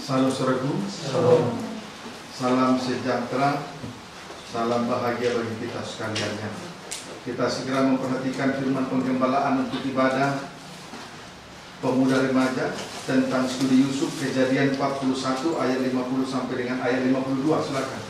Salam saudaraku, salam sejahtera, salam bahagia bagi kita sekaliannya. Kita segera memperhatikan firman penggembalaan untuk ibadah pemuda remaja tentang studi Yusuf, Kejadian 41 ayat 50 sampai dengan ayat 52. Silakan.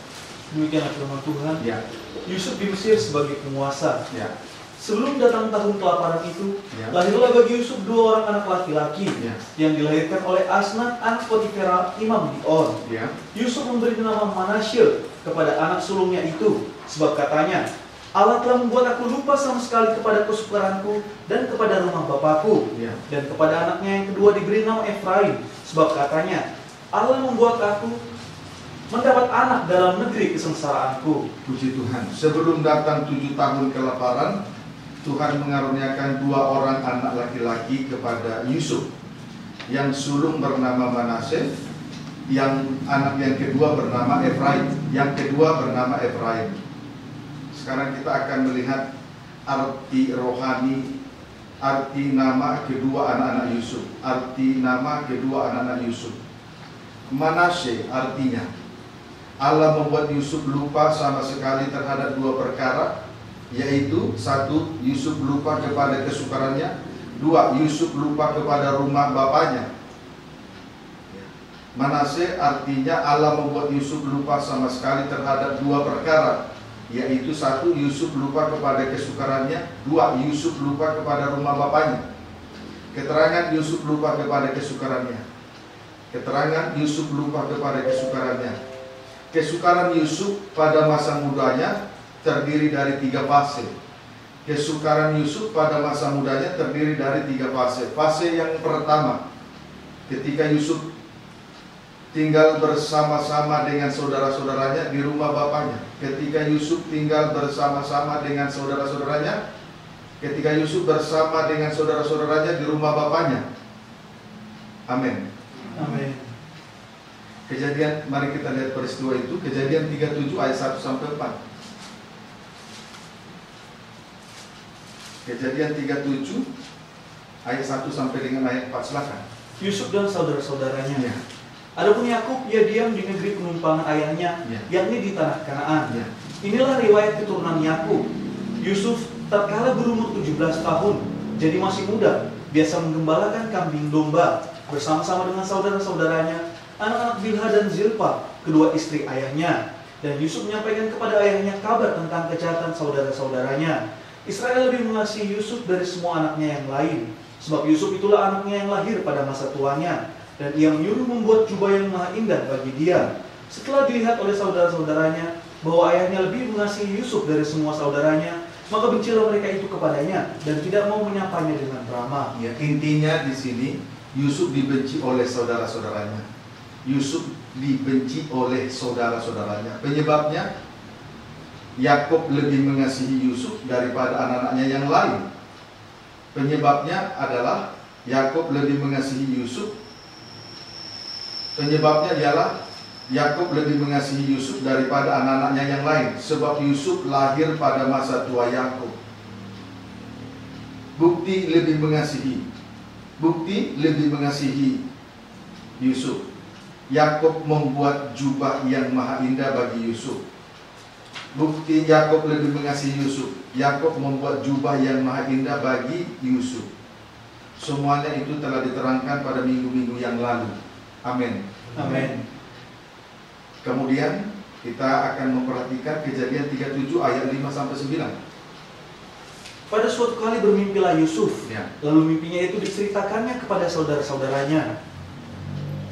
Demikianlah firman Tuhan. Ya. Yusuf di Mesir sebagai penguasa. Ya. Sebelum datang tahun kelaparan itu, Ya. lahirlah bagi Yusuf 2 orang anak laki-laki, Ya. yang dilahirkan oleh Asnat anak Potifera imam di On. Ya. Yusuf memberi nama Manasye kepada anak sulungnya itu, sebab katanya, Allah telah membuat aku lupa sama sekali kepada kesukaranku dan kepada rumah bapakku. Ya. Dan kepada anaknya yang kedua diberi nama Efraim, sebab katanya, Allah membuat aku mendapat anak dalam negeri kesengsaraanku. Puji Tuhan. Sebelum datang 7 tahun kelaparan, Tuhan mengaruniakan 2 orang anak laki-laki kepada Yusuf. Yang sulung bernama Manasye, yang anak yang kedua bernama Efraim. Yang kedua bernama Efraim. Sekarang kita akan melihat arti rohani, arti nama kedua anak-anak Yusuf. Arti nama kedua anak-anak Yusuf. Manasye artinya Allah membuat Yusuf lupa sama sekali terhadap 2 perkara, yaitu 1. Yusuf lupa kepada kesukarannya. 2. Yusuf lupa kepada rumah bapaknya. Manasye artinya Allah membuat Yusuf lupa sama sekali terhadap 2 perkara, yaitu 1. Yusuf lupa kepada kesukarannya. 2. Yusuf lupa kepada rumah bapaknya. Keterangan Yusuf lupa kepada kesukarannya. Keterangan Yusuf lupa kepada kesukarannya. Kesukaran Yusuf pada masa mudanya terdiri dari 3 fase. Kesukaran Yusuf pada masa mudanya terdiri dari 3 fase. Fase yang pertama, ketika Yusuf tinggal bersama-sama dengan saudara-saudaranya di rumah bapaknya. Ketika Yusuf tinggal bersama-sama dengan saudara-saudaranya. Ketika Yusuf bersama dengan saudara-saudaranya di rumah bapaknya. Amin. Amin. Kejadian, mari kita lihat peristiwa itu. Kejadian 37 ayat 1 sampai 4. Kejadian 37 ayat 1 sampai dengan ayat 4. Silakan. Yusuf dan saudara-saudaranya. Ya. Adapun Yakub, ia diam di negeri penumpangan ayahnya, Ya. yakni di tanah Kanaan. Ya. Inilah riwayat keturunan Yakub. Yusuf tatkala berumur 17 tahun, jadi masih muda, biasa menggembalakan kambing domba bersama-sama dengan saudara-saudaranya, anak-anak Bilha dan Zilpa, kedua istri ayahnya. Dan Yusuf menyampaikan kepada ayahnya kabar tentang kejahatan saudara-saudaranya. Israel lebih mengasihi Yusuf dari semua anaknya yang lain, sebab Yusuf itulah anaknya yang lahir pada masa tuanya. Dan ia menyuruh membuat jubah yang maha indah bagi dia. Setelah dilihat oleh saudara-saudaranya bahwa ayahnya lebih mengasihi Yusuf dari semua saudaranya, maka bencilah mereka itu kepadanya dan tidak mau menyapanya dengan ramah. Ya, intinya di sini Yusuf dibenci oleh saudara-saudaranya. Yusuf dibenci oleh saudara-saudaranya. Penyebabnya, Yakub lebih mengasihi Yusuf daripada anak-anaknya yang lain. Penyebabnya adalah Yakub lebih mengasihi Yusuf. Penyebabnya ialah Yakub lebih mengasihi Yusuf daripada anak-anaknya yang lain, sebab Yusuf lahir pada masa tua Yakub. Bukti lebih mengasihi Yusuf. Yakub membuat jubah yang maha indah bagi Yusuf. Bukti Yakub lebih mengasihi Yusuf. Yakub membuat jubah yang maha indah bagi Yusuf. Semuanya itu telah diterangkan pada minggu-minggu yang lalu. Amin. Amin. Kemudian kita akan memperhatikan Kejadian 37 ayat 5 sampai 9. Pada suatu kali bermimpilah Yusuf, Ya. lalu mimpinya itu diceritakannya kepada saudara-saudaranya.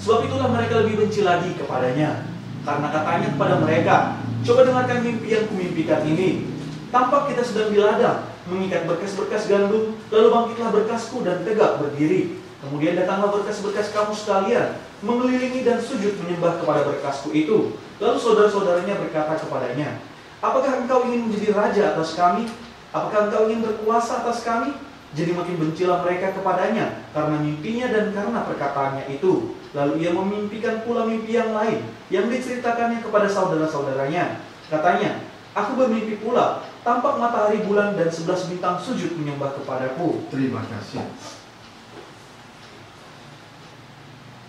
Sebab itulah mereka lebih benci lagi kepadanya, karena katanya kepada mereka, coba dengarkan mimpi yang kumimpikan ini. Tampak kita sedang di ladang, mengikat berkas-berkas gandum, lalu bangkitlah berkasku dan tegak berdiri. Kemudian datanglah berkas-berkas kamu sekalian, mengelilingi dan sujud menyembah kepada berkasku itu. Lalu saudara-saudaranya berkata kepadanya, apakah engkau ingin menjadi raja atas kami? Apakah engkau ingin berkuasa atas kami? Jadi makin bencilah mereka kepadanya karena mimpinya dan karena perkataannya itu. Lalu ia memimpikan pula mimpi yang lain yang diceritakannya kepada saudara-saudaranya. Katanya, aku bermimpi pula, tampak matahari, bulan, dan 11 bintang sujud menyembah kepadaku. Terima kasih.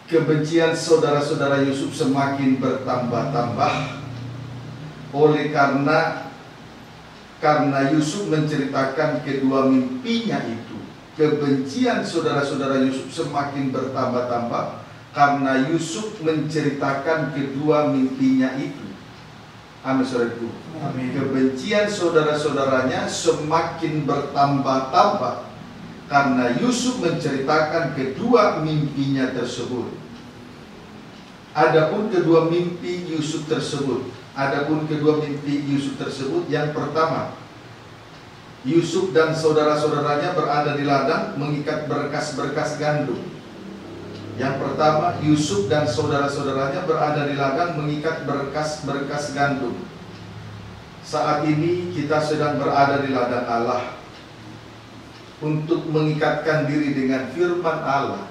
kebencian saudara-saudara Yusuf semakin bertambah-tambah oleh karena Yusuf menceritakan kedua mimpinya itu. Kebencian saudara-saudara Yusuf semakin bertambah-tambah karena Yusuf menceritakan kedua mimpinya itu. Amin, saudaraku. Amin. Kebencian saudara-saudaranya semakin bertambah-tambah karena Yusuf menceritakan kedua mimpinya tersebut. Adapun kedua mimpi Yusuf tersebut, yang pertama, Yusuf dan saudara-saudaranya berada di ladang mengikat berkas-berkas gandum. Yang pertama, Yusuf dan saudara-saudaranya berada di ladang mengikat berkas-berkas gandum. Saat ini kita sedang berada di ladang Allah untuk mengikatkan diri dengan firman Allah.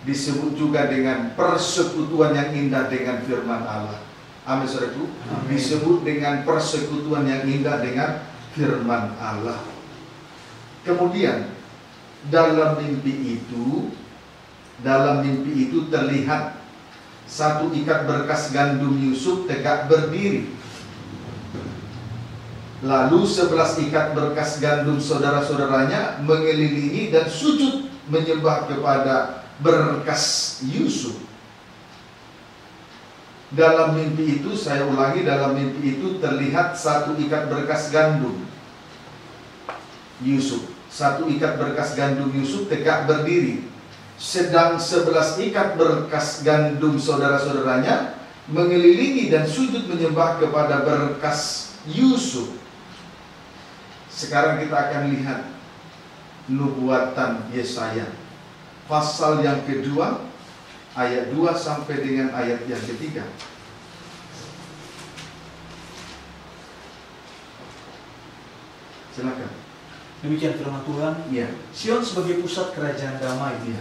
Disebut juga dengan persekutuan yang indah dengan firman Allah. Amin, saudaraku. Disebut dengan persekutuan yang indah dengan firman Allah. Kemudian dalam mimpi itu terlihat satu ikat berkas gandum Yusuf tegak berdiri. Lalu 11 ikat berkas gandum saudara-saudaranya mengelilingi dan sujud menyembah kepada berkas Yusuf. Dalam mimpi itu, saya ulangi, dalam mimpi itu terlihat satu ikat berkas gandum Yusuf. Satu ikat berkas gandum Yusuf tegak berdiri. Sedang 11 ikat berkas gandum saudara-saudaranya mengelilingi dan sujud menyembah kepada berkas Yusuf. Sekarang kita akan lihat nubuatan Yesaya pasal yang kedua, ayat 2 sampai dengan ayat yang ketiga. Silakan. Demikian firman Tuhan. Ya. Sion sebagai pusat kerajaan damai. Ya.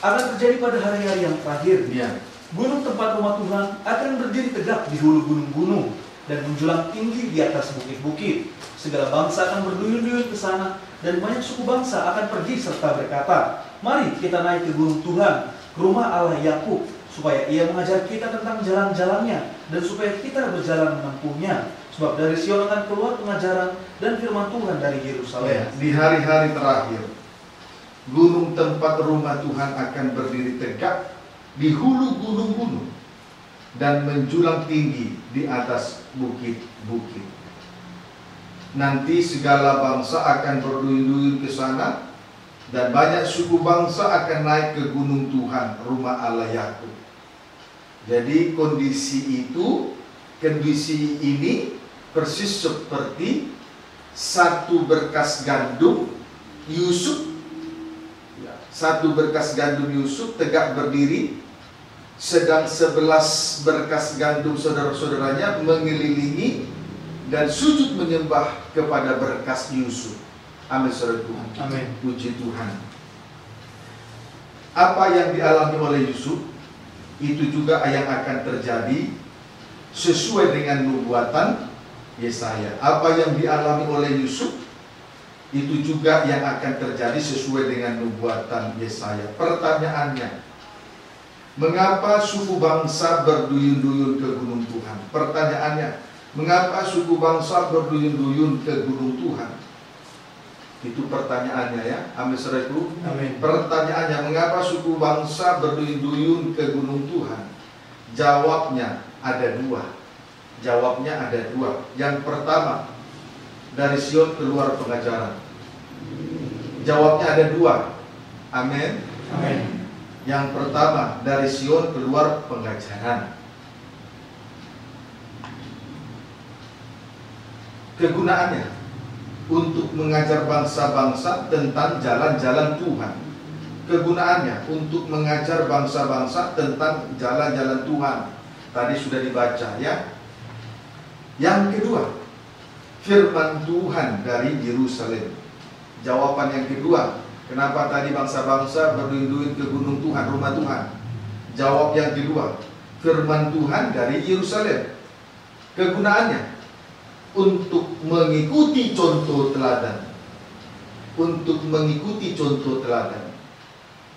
Akan terjadi pada hari-hari yang terakhir. Ya. Gunung tempat rumah Tuhan akan berdiri tegak di hulu gunung-gunung dan menjulang tinggi di atas bukit-bukit. Segala bangsa akan berduyun-duyun ke sana, dan banyak suku bangsa akan pergi serta berkata, "Mari kita naik ke gunung Tuhan, ke rumah Allah Yakub, supaya Ia mengajar kita tentang jalan-jalannya, dan supaya kita berjalan menempuhnya. Sebab dari Sion akan keluar pengajaran dan firman Tuhan dari Yerusalem." Ya. Di hari-hari terakhir, gunung tempat rumah Tuhan akan berdiri tegak di hulu gunung-gunung dan menjulang tinggi di atas bukit-bukit. Nanti segala bangsa akan berduyun-duyun ke sana, dan banyak suku bangsa akan naik ke gunung Tuhan, rumah Allah Yakub. Jadi kondisi ini persis seperti satu berkas gandum Yusuf. Satu berkas gandum Yusuf tegak berdiri, sedang 11 berkas gandum saudara-saudaranya mengelilingi dan sujud menyembah kepada berkas Yusuf. Amin, saudaraku. Amin. Puji Tuhan. Apa yang dialami oleh Yusuf itu juga yang akan terjadi sesuai dengan nubuatan Yesaya. Apa yang dialami oleh Yusuf itu juga yang akan terjadi sesuai dengan nubuatan Yesaya. Pertanyaannya, mengapa suku bangsa berduyun-duyun ke gunung Tuhan? Pertanyaannya, mengapa suku bangsa berduyun-duyun ke gunung Tuhan? Itu pertanyaannya, ya. Amin, saudaraku. Amin. Pertanyaannya, mengapa suku bangsa berduyun-duyun ke gunung Tuhan? Jawabnya ada dua. Yang pertama, dari Sion keluar pengajaran. Jawabnya ada dua. Amin. Amin. Yang pertama, dari Sion keluar pengajaran. Kegunaannya untuk mengajar bangsa-bangsa tentang jalan-jalan Tuhan. Kegunaannya untuk mengajar bangsa-bangsa tentang jalan-jalan Tuhan. Tadi sudah dibaca, ya. Yang kedua, firman Tuhan dari Yerusalem. Jawaban yang kedua, kenapa tadi bangsa-bangsa berduyun-duyun ke gunung Tuhan, rumah Tuhan? Jawab yang kedua, firman Tuhan dari Yerusalem. Kegunaannya untuk mengikuti contoh teladan.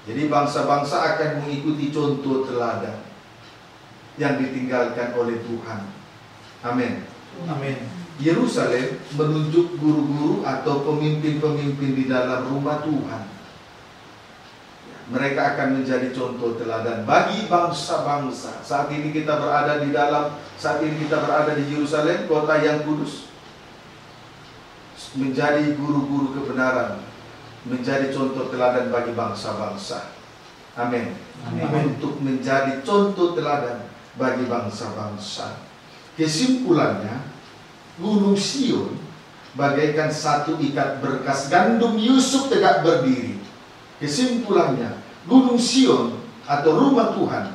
Jadi bangsa-bangsa akan mengikuti contoh teladan yang ditinggalkan oleh Tuhan. Amin. Amin. Yerusalem menunjuk guru-guru atau pemimpin-pemimpin di dalam rumah Tuhan. Mereka akan menjadi contoh teladan bagi bangsa-bangsa. Saat ini kita berada di Yerusalem, kota yang kudus, menjadi guru-guru kebenaran, menjadi contoh teladan bagi bangsa-bangsa. Amin. Untuk menjadi contoh teladan bagi bangsa-bangsa. Kesimpulannya, Gunung Sion bagaikan satu ikat berkas gandum Yusuf tegak berdiri. Kesimpulannya, Gunung Sion atau rumah Tuhan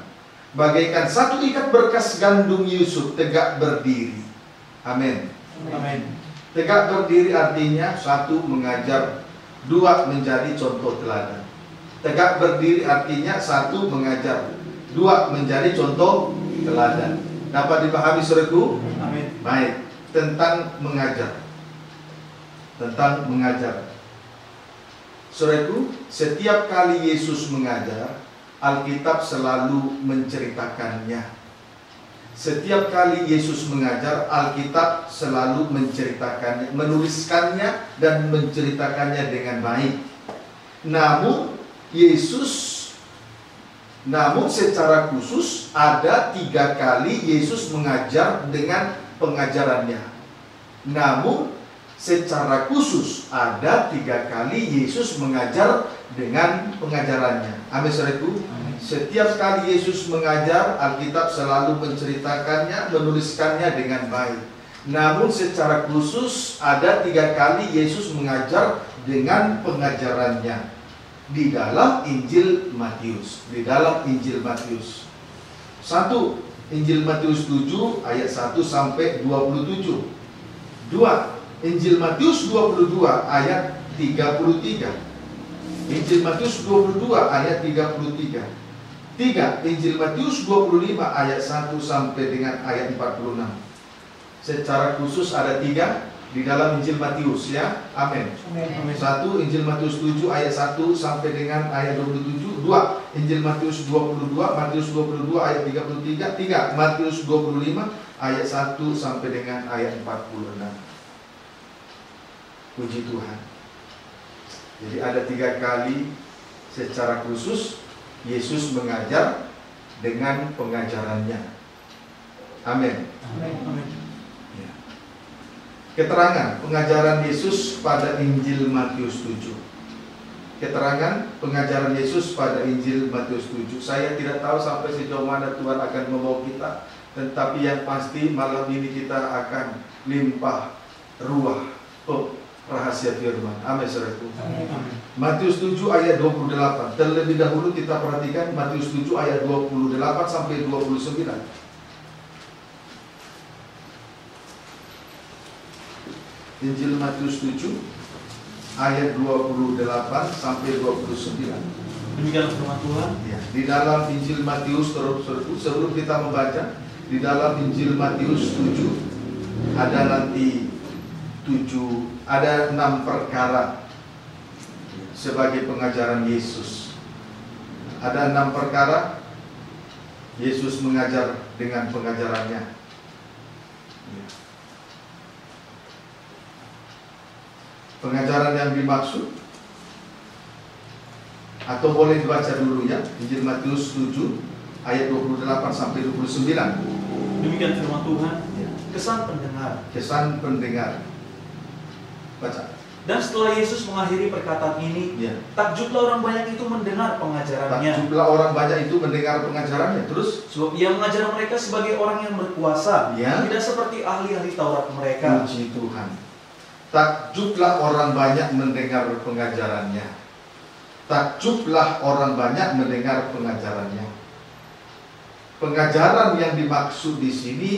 bagaikan satu ikat berkas gandum Yusuf tegak berdiri. Amin. Amin. Tegak berdiri artinya satu, mengajar, dua, menjadi contoh teladan. Tegak berdiri artinya satu, mengajar, dua, menjadi contoh teladan. Dapat dipahami saudaraku? Amin. Baik, tentang mengajar. Tentang mengajar. Saudaraku, setiap kali Yesus mengajar, Alkitab selalu menceritakannya. Setiap kali Yesus mengajar, Alkitab selalu menceritakannya, menuliskannya dan menceritakannya dengan baik. Namun secara khusus ada 3 kali Yesus mengajar dengan pengajarannya. Namun secara khusus ada 3 kali Yesus mengajar dengan pengajarannya. Amin saudaraku. Setiap kali Yesus mengajar, Alkitab selalu menceritakannya, menuliskannya dengan baik. Namun secara khusus ada 3 kali Yesus mengajar dengan pengajarannya di dalam Injil Matius. Di dalam Injil Matius 1, Injil Matius 7 ayat 1 sampai 27. 2, Injil Matius 22 ayat 33. Injil Matius 22 ayat 33. 3, Injil Matius 25 ayat 1 sampai dengan ayat 46. Secara khusus ada 3 di dalam Injil Matius, ya. Amin. 1, Injil Matius 7 ayat 1 sampai dengan ayat 27. 2, Injil Matius 22 ayat 33. 3, Matius 25 ayat 1 sampai dengan ayat 46. Puji Tuhan. Jadi ada 3 kali secara khusus Yesus mengajar dengan pengajarannya. Amin. Ya. Keterangan pengajaran Yesus pada Injil Matius 7. Keterangan pengajaran Yesus pada Injil Matius 7. Saya tidak tahu sampai sejauh mana Tuhan akan membawa kita, tetapi yang pasti malam ini kita akan limpah ruah rahasia firman. Amin saudaraku. Matius 7 ayat 28. Terlebih dahulu kita perhatikan Matius 7 ayat 28 sampai 29. Injil Matius 7 ayat 28 sampai 29. Demikian firman Tuhan. Ya, di dalam Injil Matius, sebelum kita membaca, di dalam Injil Matius 7 ada nanti 6 perkara sebagai pengajaran Yesus. Ada 6 perkara Yesus mengajar dengan pengajarannya. Pengajaran yang dimaksud, atau boleh dibaca dulu ya, Injil Matius 7 ayat 28 sampai 29. Demikian firman Tuhan. Kesan pendengar. Kesan pendengar. Baca. Dan setelah Yesus mengakhiri perkataan ini, takjublah orang banyak itu mendengar pengajarannya. Takjublah orang banyak itu mendengar pengajarannya. Terus, sebab ia mengajar mereka sebagai orang yang berkuasa, tidak seperti ahli-ahli Taurat mereka. Puji Tuhan. Takjublah orang banyak mendengar pengajarannya. Takjublah orang banyak mendengar pengajarannya. Pengajaran yang dimaksud di sini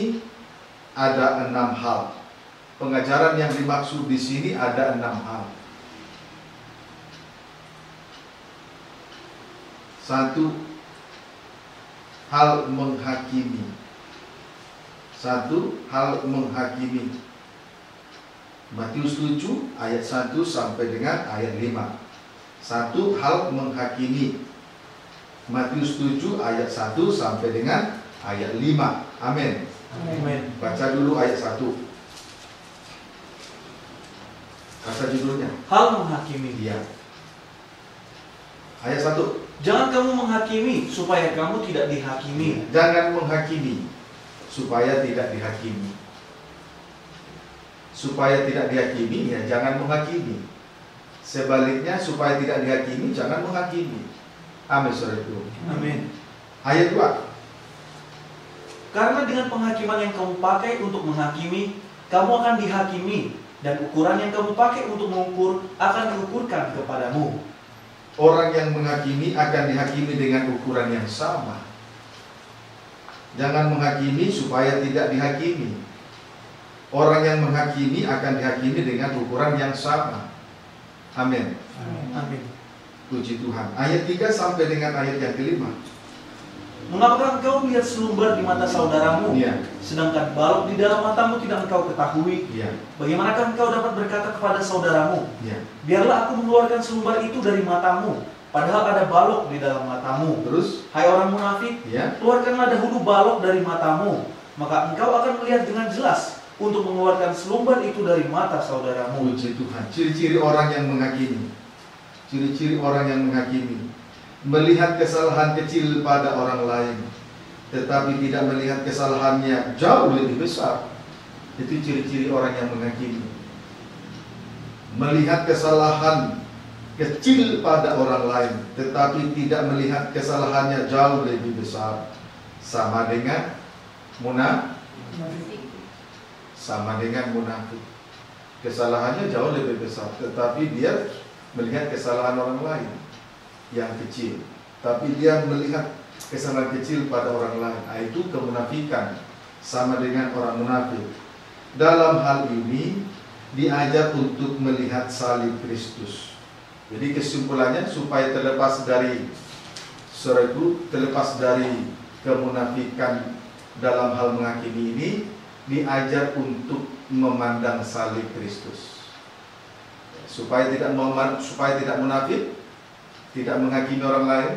ada 6 hal. Pengajaran yang dimaksud di sini ada 6 hal. 1, hal menghakimi. 1, hal menghakimi. Matius 7 ayat 1 sampai dengan ayat 5. 1, hal menghakimi. Matius 7 ayat 1 sampai dengan ayat 5. Amin. Amin. Baca dulu ayat 1. Baca judulnya. Hal menghakimi. Iya. Ayat 1. Jangan kamu menghakimi supaya kamu tidak dihakimi. Jangan menghakimi supaya tidak dihakimi. Supaya tidak dihakimi, ya jangan menghakimi. Sebaliknya, supaya tidak dihakimi, jangan menghakimi. Amin, saudaraku. Amin. Ayat 2. Karena dengan penghakiman yang kamu pakai untuk menghakimi, kamu akan dihakimi, dan ukuran yang kamu pakai untuk mengukur akan diukurkan kepadamu. Orang yang menghakimi akan dihakimi dengan ukuran yang sama. Jangan menghakimi supaya tidak dihakimi. Orang yang menghakimi akan dihakimi dengan ukuran yang sama. Amin. Amin. Puji Tuhan. Ayat 3 sampai dengan ayat yang kelima. Mengapakah engkau melihat selumbar di mata saudaramu, Iya. sedangkan balok di dalam matamu tidak engkau ketahui? Iya. Bagaimanakah engkau dapat berkata kepada saudaramu, Iya. biarlah aku mengeluarkan selumbar itu dari matamu, padahal ada balok di dalam matamu? Terus? Hai orang munafik, Iya. keluarkanlah dahulu balok dari matamu, maka engkau akan melihat dengan jelas untuk mengeluarkan selumbar itu dari mata saudaramu. Puji Tuhan. Ciri-ciri orang yang menghakimi. Ciri-ciri orang yang menghakimi. Melihat kesalahan kecil pada orang lain, tetapi tidak melihat kesalahannya jauh lebih besar. Itu ciri-ciri orang yang menghakimi. Melihat kesalahan kecil pada orang lain, tetapi tidak melihat kesalahannya jauh lebih besar. Sama dengan munafik. Sama dengan munafik. Kesalahannya jauh lebih besar, tetapi dia melihat kesalahan orang lain yang kecil, tapi dia melihat kesalahan kecil pada orang lain. Itu kemunafikan. Sama dengan orang munafik. Dalam hal ini diajar untuk melihat salib Kristus. Jadi kesimpulannya, supaya terlepas dari terlepas dari kemunafikan dalam hal menghakimi ini, diajar untuk memandang salib Kristus. Supaya tidak munafik, tidak menghakimi orang lain,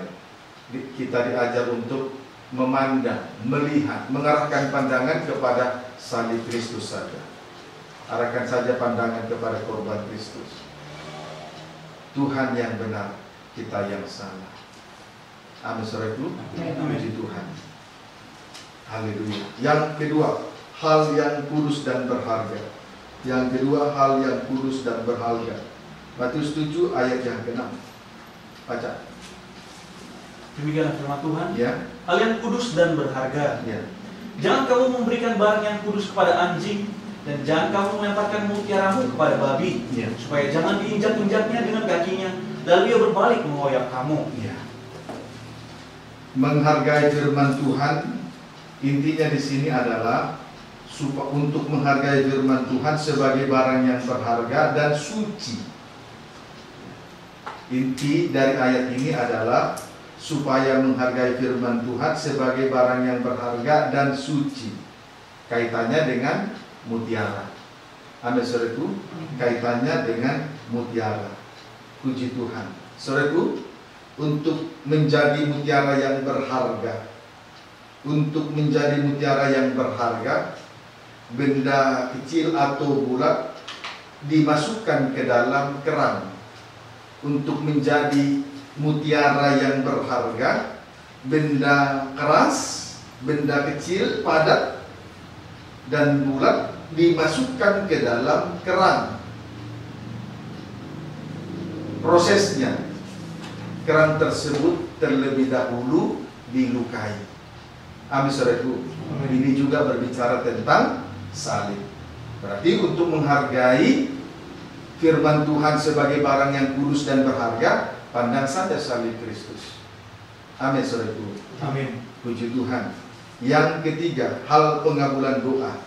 kita diajar untuk memandang, melihat, mengarahkan pandangan kepada salib Kristus saja. Arahkan saja pandangan kepada korban Kristus. Tuhan yang benar, kita yang salah. Amin, saudaraku. Puji Tuhan. Haleluya. Yang kedua, hal yang kudus dan berharga. Yang kedua, hal yang kudus dan berharga. Matius 7 ayat yang ke-6. Baca. Demikianlah firman Tuhan. Ya. Hal yang kudus dan berharga. Ya. Jangan kamu memberikan barang yang kudus kepada anjing, dan jangan kamu melemparkan mutiaramu kepada babi, Ya. supaya jangan diinjak-injaknya dengan kakinya, lalu ia berbalik mengoyak kamu. Ya. Menghargai firman Tuhan, intinya di sini adalah untuk menghargai firman Tuhan sebagai barang yang berharga dan suci. Inti dari ayat ini adalah supaya menghargai firman Tuhan sebagai barang yang berharga dan suci. Kaitannya dengan mutiara. Amin, saudaraku. Kaitannya dengan mutiara. Puji Tuhan. Saudaraku, untuk menjadi mutiara yang berharga, untuk menjadi mutiara yang berharga, benda kecil atau bulat dimasukkan ke dalam kerang. Untuk menjadi mutiara yang berharga, benda keras, benda kecil, padat, dan bulat dimasukkan ke dalam kerang. Prosesnya, kerang tersebut terlebih dahulu dilukai. Amin, saudaraku. Ini juga berbicara tentang salib. Berarti untuk menghargai firman Tuhan sebagai barang yang kudus dan berharga, pandang saja salib Kristus. Amin, saudaraku. Amin. Puji Tuhan. Yang ketiga, hal pengabulan doa.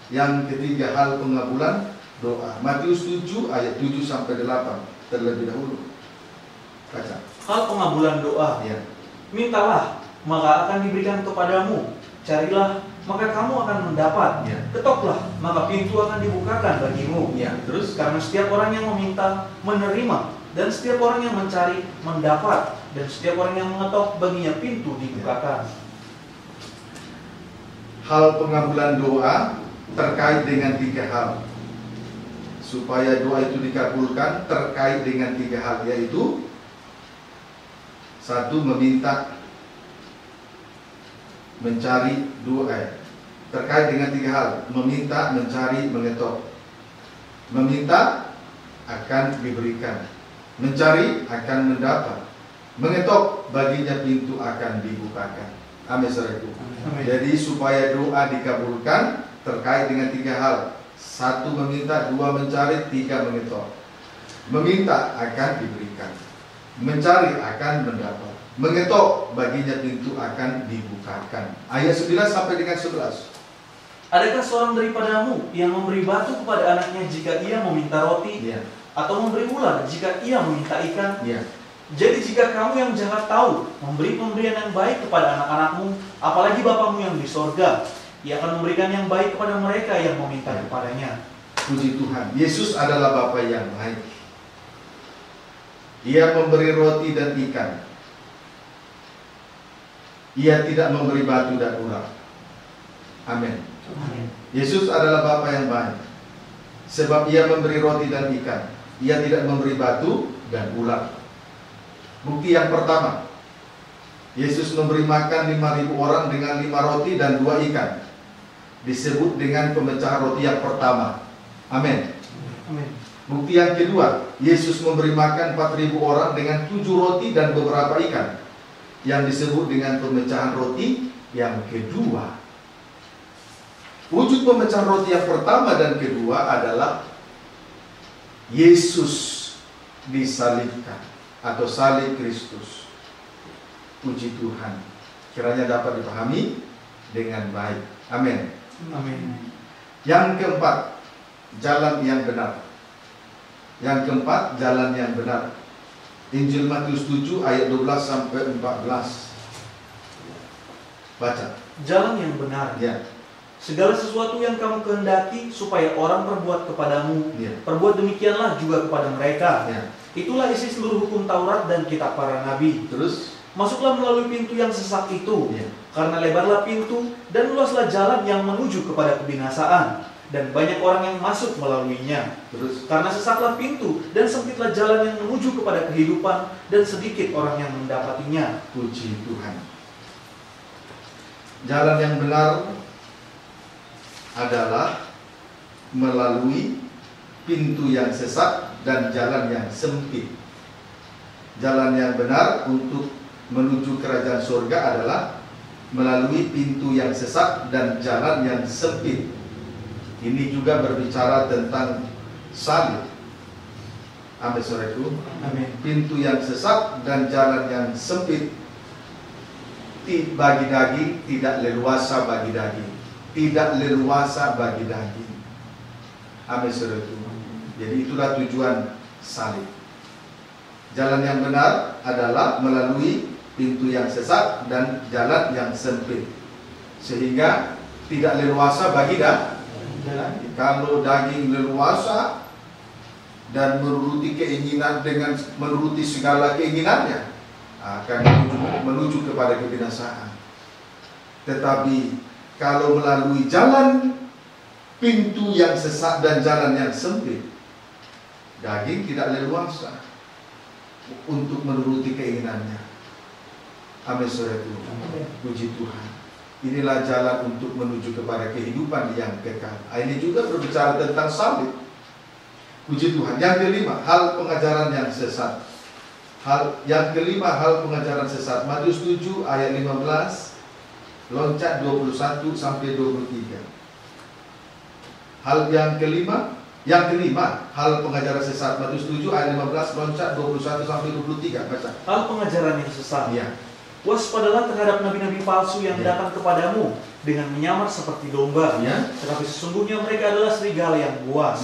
Yang ketiga, hal pengabulan doa. Matius 7 ayat 7 sampai 8 terlebih dahulu. Baca. Hal pengabulan doa. Ya. Mintalah, maka akan diberikan kepadamu. Carilah, maka kamu akan mendapat. Ya. Ketoklah, maka pintu akan dibukakan bagimu. Ya, terus Karena setiap orang yang meminta, menerima, dan setiap orang yang mencari, mendapat. dan setiap orang yang mengetok baginya pintu dibukakan. Hal pengabulan doa terkait dengan 3 hal. Supaya doa itu dikabulkan terkait dengan 3 hal, yaitu 1. Meminta, mencari, doa. Terkait dengan 3 hal: meminta, mencari, mengetok. Meminta akan diberikan, mencari akan mendapat, mengetok baginya pintu akan dibukakan. Amin, saudaraku. Jadi supaya doa dikabulkan terkait dengan 3 hal: 1 meminta, 2 mencari, 3 mengetok. Meminta akan diberikan, mencari akan mendapat, mengetok baginya pintu akan dibukakan. Ayat 9 sampai dengan 11. Adakah seorang daripadamu yang memberi batu kepada anaknya jika ia meminta roti, atau memberi ular jika ia meminta ikan? Jadi jika kamu yang jahat tahu memberi pemberian yang baik kepada anak-anakmu, apalagi Bapamu yang di sorga, ia akan memberikan yang baik kepada mereka yang meminta kepadanya. Puji Tuhan, Yesus adalah Bapa yang baik. Ia memberi roti dan ikan. Ia tidak memberi batu dan ular. Amin. Yesus adalah Bapa yang baik, sebab ia memberi roti dan ikan. Ia tidak memberi batu dan ular. Bukti yang pertama, Yesus memberi makan 5.000 orang dengan 5 roti dan 2 ikan. Disebut dengan pemecahan roti yang pertama. Amin. Bukti yang kedua, Yesus memberi makan 4.000 orang dengan 7 roti dan beberapa ikan, yang disebut dengan pemecahan roti yang kedua. Wujud pemecahan roti yang pertama dan kedua adalah Yesus disalibkan atau salib Kristus. Puji Tuhan, kiranya dapat dipahami dengan baik. Amin. Yang keempat, jalan yang benar. Yang keempat, jalan yang benar. Injil Matius 7 ayat 12 sampai 14. Baca. Jalan yang benar. Segala sesuatu yang kamu kehendaki supaya orang perbuat kepadamu, perbuat demikianlah juga kepada mereka. Itulah isi seluruh hukum Taurat dan kitab para nabi. Terus, masuklah melalui pintu yang sesak itu, karena lebarlah pintu dan luaslah jalan yang menuju kepada kebinasaan, dan banyak orang yang masuk melaluinya. Terus, karena sesaklah pintu dan sempitlah jalan yang menuju kepada kehidupan, dan sedikit orang yang mendapatinya. Puji Tuhan. Jalan yang benar adalah melalui pintu yang sesak dan jalan yang sempit. Jalan yang benar untuk menuju kerajaan surga adalah melalui pintu yang sesak dan jalan yang sempit. Ini juga berbicara tentang salib. Amin, saudaraku. Pintu yang sesak dan jalan yang sempit bagi daging, tidak leluasa bagi daging. Tidak leluasa bagi daging. Amin, saudaraku. Jadi itulah tujuan salib. Jalan yang benar adalah melalui pintu yang sesak dan jalan yang sempit, sehingga tidak leluasa bagi daging. Kalau daging leluasa dan menuruti keinginan dengan menuruti segala keinginannya, akan menuju kepada kebinasaan. Tetapi kalau melalui jalan pintu yang sesak dan jalan yang sempit, daging tidak leluasa untuk menuruti keinginannya. Amin, saudaraku. Puji Tuhan. Inilah jalan untuk menuju kepada kehidupan yang kekal. Ini juga berbicara tentang salib. Puji Tuhan. Yang kelima, hal pengajaran yang sesat. Yang kelima, hal pengajaran sesat. Matius 7 ayat 15, loncat 21 sampai 23. Yang kelima, hal pengajaran sesat. Matius 7 ayat 15, loncat 21 sampai 23. Baca. Hal pengajaran yang sesat. Waspadalah terhadap nabi-nabi palsu yang datang kepadamu dengan menyamar seperti domba, tetapi sesungguhnya mereka adalah serigala yang buas.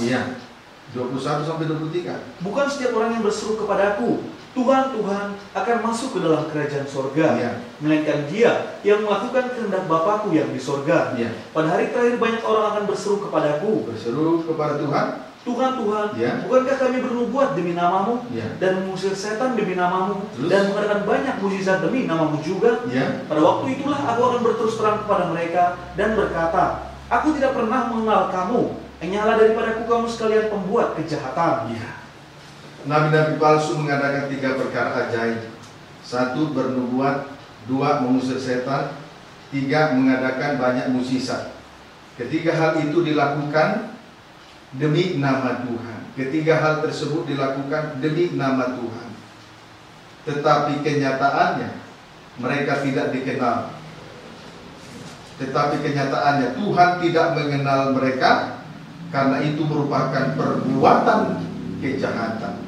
21 sampai 23. Bukan setiap orang yang berseru kepadaku, Tuhan, Tuhan, akan masuk ke dalam kerajaan sorga, melainkan dia yang melakukan kehendak Bapakku yang di sorga. Pada hari terakhir banyak orang akan berseru kepadaku. Berseru kepada Tuhan. Tuhan, Ya. bukankah kami bernubuat demi namamu Ya. dan mengusir setan demi namamu Terus? dan mengadakan banyak mukjizat demi namamu juga? Ya. Pada waktu itulah aku akan berterus terang kepada mereka dan berkata, aku tidak pernah mengenal kamu, hanyalah daripadaku kamu sekalian pembuat kejahatan. Ya. Nabi-nabi palsu mengadakan 3 perkara ajaib. 1. Bernubuat. 2. Mengusir setan. 3. Mengadakan banyak mukjizat. Ketiga hal itu dilakukan demi nama Tuhan. Ketiga hal tersebut dilakukan demi nama Tuhan. Tetapi kenyataannya mereka tidak dikenal. Tetapi kenyataannya Tuhan tidak mengenal mereka, karena itu merupakan perbuatan kejahatan.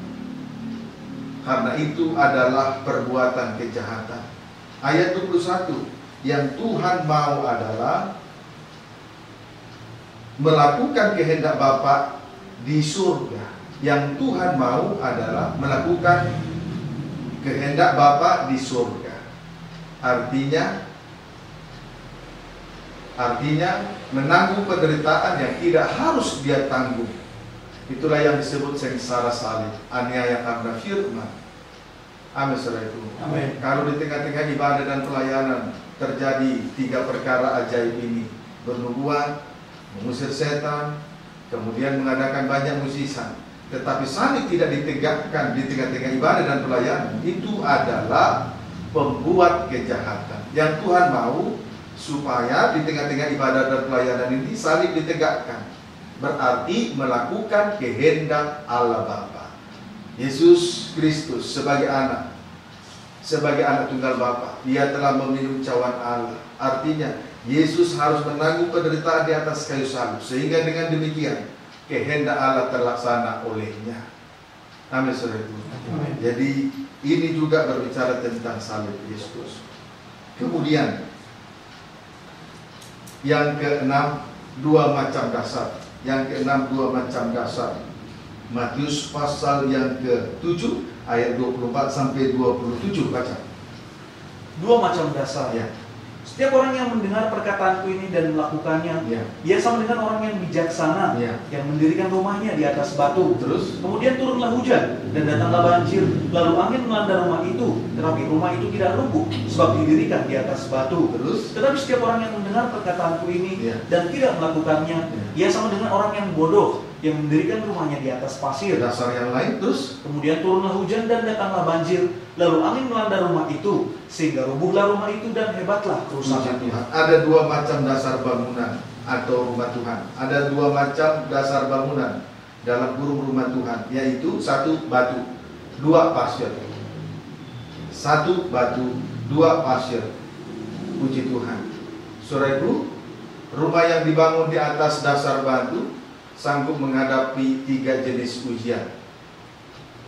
Karena itu adalah perbuatan kejahatan. Ayat 21, yang Tuhan mau adalah melakukan kehendak Bapa di surga. Yang Tuhan mau adalah melakukan kehendak Bapa di surga. Artinya menanggung penderitaan yang tidak harus dia tanggung. Itulah yang disebut sengsara salib, aniaya karena firman. Amin, saudara itu. Amin. Kalau di tengah-tengah ibadah dan pelayanan terjadi 3 perkara ajaib ini, bernubuat, mengusir setan, kemudian mengadakan banyak mukjizat, tetapi salib tidak ditegakkan di tengah-tengah ibadah dan pelayanan, itu adalah pembuat kejahatan. Yang Tuhan mau supaya di tengah-tengah ibadah dan pelayanan ini salib ditegakkan, berarti melakukan kehendak Allah Bapa. Yesus Kristus sebagai anak tunggal Bapa, dia telah meminum cawan Allah. Artinya Yesus harus menanggung penderitaan di atas kayu salib, sehingga dengan demikian kehendak Allah terlaksana olehnya. Amin, saudara. Jadi ini juga berbicara tentang salib Kristus. Kemudian yang keenam, 2 macam dasar. Yang keenam, 2 macam dasar. Matius pasal yang ke-7 ayat 24 sampai 27, baca. 2 macam dasar. Ya. Setiap orang yang mendengar perkataanku ini dan melakukannya, Ya. ia sama dengan orang yang bijaksana, Ya. yang mendirikan rumahnya di atas batu. Terus? Kemudian turunlah hujan dan datanglah banjir, lalu angin melanda rumah itu, tetapi rumah itu tidak runtuh, sebab didirikan di atas batu. Terus? Tetapi setiap orang yang mendengar perkataanku ini Ya. dan tidak melakukannya, ia sama dengan orang yang bodoh, yang mendirikan rumahnya di atas pasir. Dasar yang lain. Terus? Kemudian turunlah hujan dan datanglah banjir, lalu angin melanda rumah itu, sehingga rubuhlah rumah itu dan hebatlah Puji kerusakannya. Tuhan. Ada 2 macam dasar bangunan atau rumah Tuhan. Ada 2 macam dasar bangunan dalam kurung rumah Tuhan, yaitu 1 batu, 2 pasir. 1 batu, 2 pasir. Puji Tuhan. Saudaraku, rumah yang dibangun di atas dasar batu sanggup menghadapi 3 jenis ujian.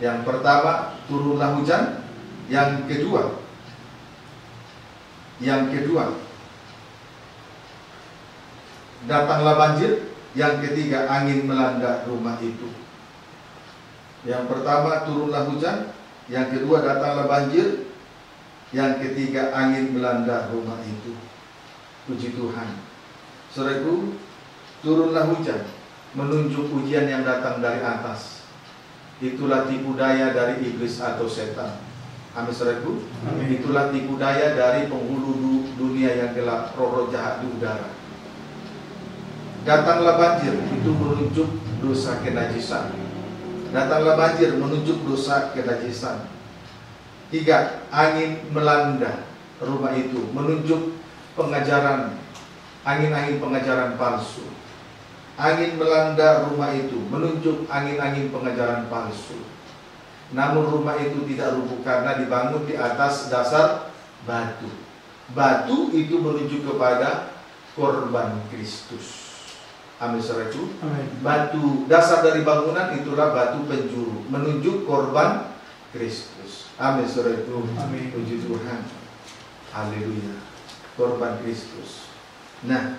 Yang pertama, turunlah hujan. Yang kedua, datanglah banjir. Yang ketiga, angin melanda rumah itu. Yang pertama, turunlah hujan. Yang kedua, datanglah banjir. Yang ketiga, angin melanda rumah itu. Puji Tuhan. Saudaraku, turunlah hujan menunjuk ujian yang datang dari atas. Itulah tipu daya dari iblis atau setan. Amin, saudaraku. Itulah tipu daya dari penghulu dunia yang gelap, roh-roh jahat di udara. Datanglah banjir, itu menunjuk dosa kenajisan. Datanglah banjir menunjuk dosa kenajisan. 3, angin melanda rumah itu, menunjuk pengajaran, angin-angin pengajaran palsu. Angin melanda rumah itu, menunjuk angin-angin pengajaran palsu. Namun rumah itu tidak rubuh karena dibangun di atas dasar batu. Batu itu menunjuk kepada korban Kristus. Amin, saudaraku. Batu dasar dari bangunan itulah batu penjuru, menunjuk korban Kristus. Amin, saudaraku. Amin. Puji Tuhan. Haleluya. Korban Kristus. Nah,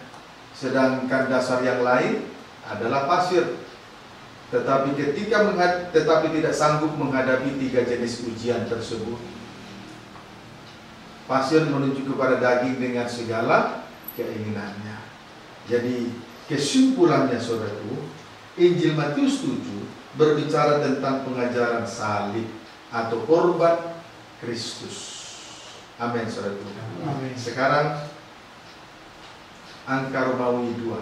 sedangkan dasar yang lain adalah pasir. Tetapi tidak sanggup menghadapi 3 jenis ujian tersebut. Pasir menunjuk kepada daging dengan segala keinginannya. Jadi kesimpulannya, saudaraku, Injil Matius 7 berbicara tentang pengajaran salib atau korban Kristus. Amin, saudaraku. Amin. Sekarang angka Romawi 2.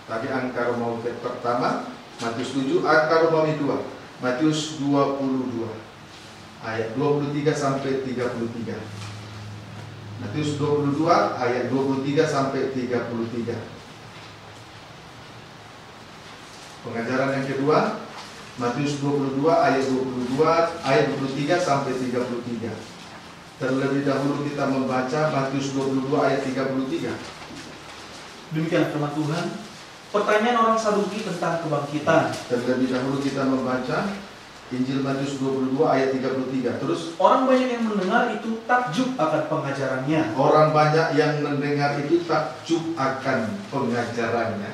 Tadi angka Romawi pertama, Matius 7, angka Romawi 2. Matius 22 ayat 23 sampai 33. Matius 22 ayat 23 sampai 33. Pengajaran yang kedua, Matius 22 ayat 23 sampai 33. Terlebih dahulu kita membaca Matius 22 ayat 33. Demikian firman Tuhan. Pertanyaan orang Saduki tentang kebangkitan. Terlebih dahulu kita membaca Injil Matius 22 ayat 33. Terus Orang banyak yang mendengar itu takjub akan pengajarannya. orang banyak yang mendengar itu takjub akan pengajarannya.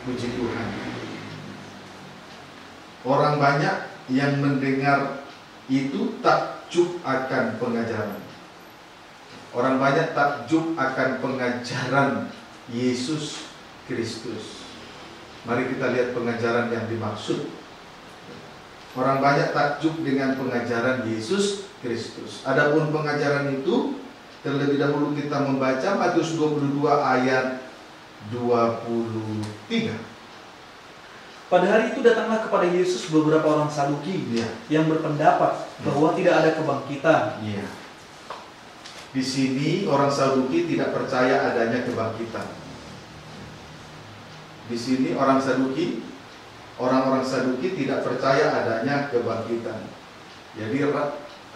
Puji Tuhan. Orang banyak yang mendengar itu takjub akan pengajaran. Orang banyak takjub akan pengajaran Yesus Kristus. Mari kita lihat pengajaran yang dimaksud. Orang banyak takjub dengan pengajaran Yesus Kristus. Adapun pengajaran itu, terlebih dahulu kita membaca Matius 22 ayat 23. Pada hari itu datanglah kepada Yesus beberapa orang Saduki yang berpendapat bahwa tidak ada kebangkitan. Iya. Di sini orang Saduki tidak percaya adanya kebangkitan. Di sini orang-orang Saduki tidak percaya adanya kebangkitan. Jadi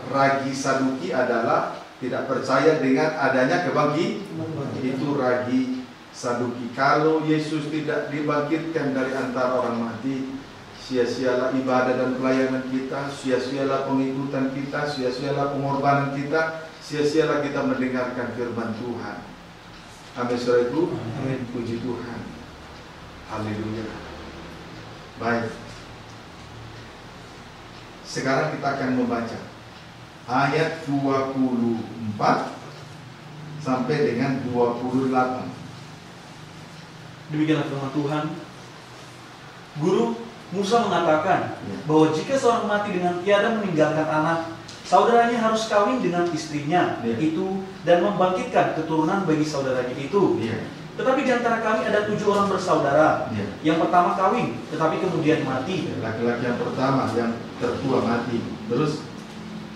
ragi Saduki adalah tidak percaya dengan adanya kebangkitan. Itu ragi Saduki. Kalau Yesus tidak dibangkitkan dari antara orang mati, sia-sialah ibadah dan pelayanan kita, sia-sialah pengikutan kita, sia-sialah pengorbanan kita, sia-sialah kita mendengarkan firman Tuhan. Amin, saudaraku. Amin. Puji Tuhan. Haleluya. Baik. Sekarang kita akan membaca ayat 24 sampai dengan 28. Demikianlah firman Tuhan. Guru, Musa mengatakan bahwa jika seorang mati dengan tiada meninggalkan anak, saudaranya harus kawin dengan istrinya itu dan membangkitkan keturunan bagi saudaranya itu. Tetapi di antara kami ada 7 orang bersaudara. Yang pertama kawin, tetapi kemudian mati. Laki-laki yang pertama, yang tertua mati. Terus?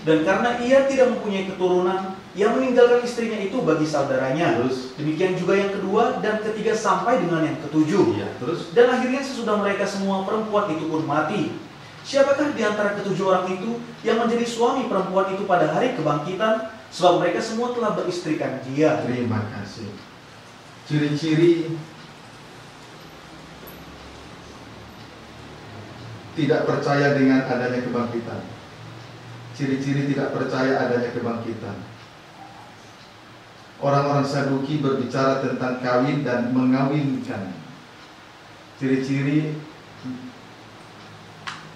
Dan karena ia tidak mempunyai keturunan, ia meninggalkan istrinya itu bagi saudaranya. Terus? Demikian juga yang kedua dan ketiga sampai dengan yang ketujuh. Terus? Dan akhirnya sesudah mereka semua perempuan itu pun mati. Siapakah di antara ke-7 orang itu yang menjadi suami perempuan itu pada hari kebangkitan? Sebab mereka semua telah beristrikan dia. Terima kasih. Ciri-ciri tidak percaya dengan adanya kebangkitan. Ciri-ciri tidak percaya adanya kebangkitan. Orang-orang Saduki berbicara tentang kawin dan mengawinkan. Ciri-ciri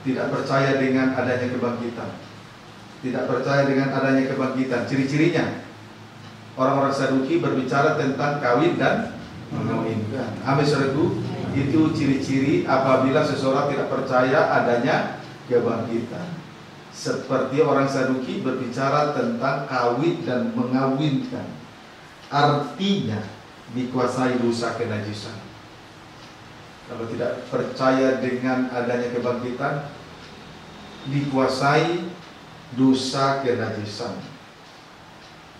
tidak percaya dengan adanya kebangkitan. Tidak percaya dengan adanya kebangkitan. Ciri-cirinya, orang-orang Saduki berbicara tentang kawin dan mengawinkan. Amin, saudaraku. Itu ciri-ciri apabila seseorang tidak percaya adanya kebangkitan. Seperti orang Saduki berbicara tentang kawin dan mengawinkan. Artinya dikuasai dosa kenajisan. Kalau tidak percaya dengan adanya kebangkitan, dikuasai dosa kenajisan.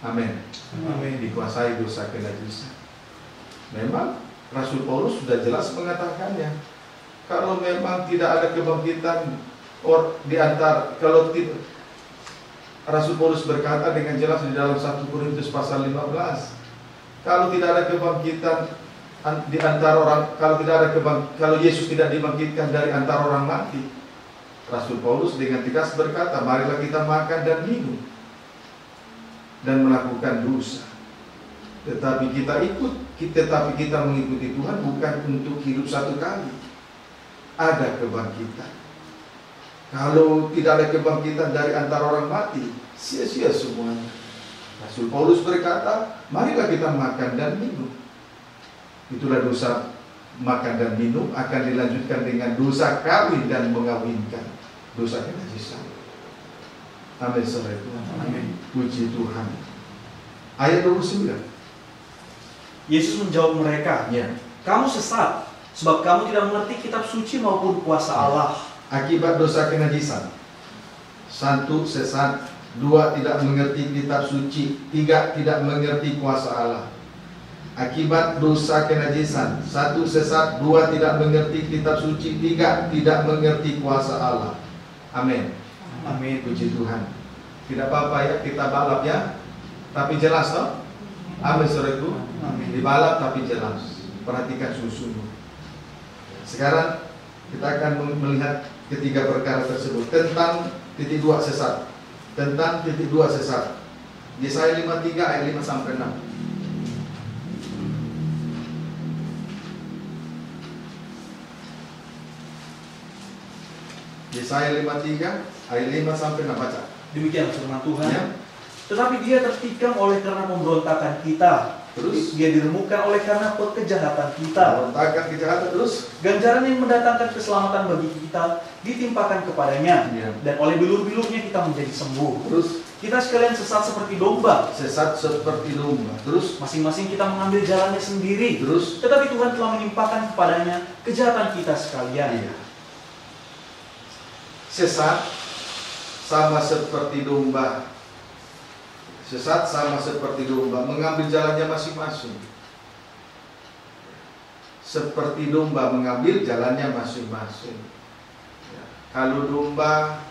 Amin. Amin. Dikuasai dosa kenajisan. Memang Rasul Paulus sudah jelas mengatakannya. Kalau memang tidak ada kebangkitan di antara, kalau tidak, Rasul Paulus berkata dengan jelas di dalam 1 Korintus pasal 15, kalau tidak ada kebangkitan di antara orang, kalau Yesus tidak dibangkitkan dari antara orang mati, Rasul Paulus dengan tegas berkata, marilah kita makan dan minum dan melakukan dosa. Tetapi kita mengikuti Tuhan bukan untuk hidup satu kali. Ada kebangkitan. Kalau tidak ada kebangkitan dari antara orang mati, sia-sia semuanya. Rasul Paulus berkata, marilah kita makan dan minum. Itulah dosa makan dan minum, akan dilanjutkan dengan dosa kawin dan mengawinkan, dosa kenajisan. Amin, saudaraku. Amin. Puji Tuhan. Ayat 29. Yesus menjawab mereka, Ya. kamu sesat, sebab kamu tidak mengerti kitab suci maupun kuasa Allah. Akibat dosa kenajisan. 1, sesat. 2, tidak mengerti kitab suci. 3, tidak mengerti kuasa Allah. Akibat dosa kenajisan. 1, sesat. 2, tidak mengerti kitab suci. 3, tidak mengerti kuasa Allah. Amin. Amin. Puji Tuhan. Tidak apa-apa ya, kita balap ya, tapi jelas toh. Amin, saudaraku. Amin. Dibalap tapi jelas. Perhatikan sungguh-sungguh. Sekarang kita akan melihat ketiga perkara tersebut tentang titik 2 sesat. Tentang titik 2 sesat. Yesaya 53 ayat 5 sampai 6. Yesaya 53 ayat 5 sampai 6, baca. Demikian firman Tuhan. Ya. Tetapi dia tertikam oleh karena pemberontakan kita. Terus Dia diremukkan oleh karena kejahatan kita. merontakkan kejahatan, terus Ganjaran yang mendatangkan keselamatan bagi kita ditimpakan kepadanya. Ya. Dan oleh bilur-bilurnya kita menjadi sembuh. terus Kita sekalian sesat seperti domba. sesat seperti domba. Terus Masing-masing kita mengambil jalannya sendiri. terus Tetapi Tuhan telah menimpakan kepadanya kejahatan kita sekalian. iya. Sesat sama seperti domba. Sesat sama seperti domba, mengambil jalannya masing-masing. Seperti domba mengambil jalannya masing-masing. Ya. Kalau domba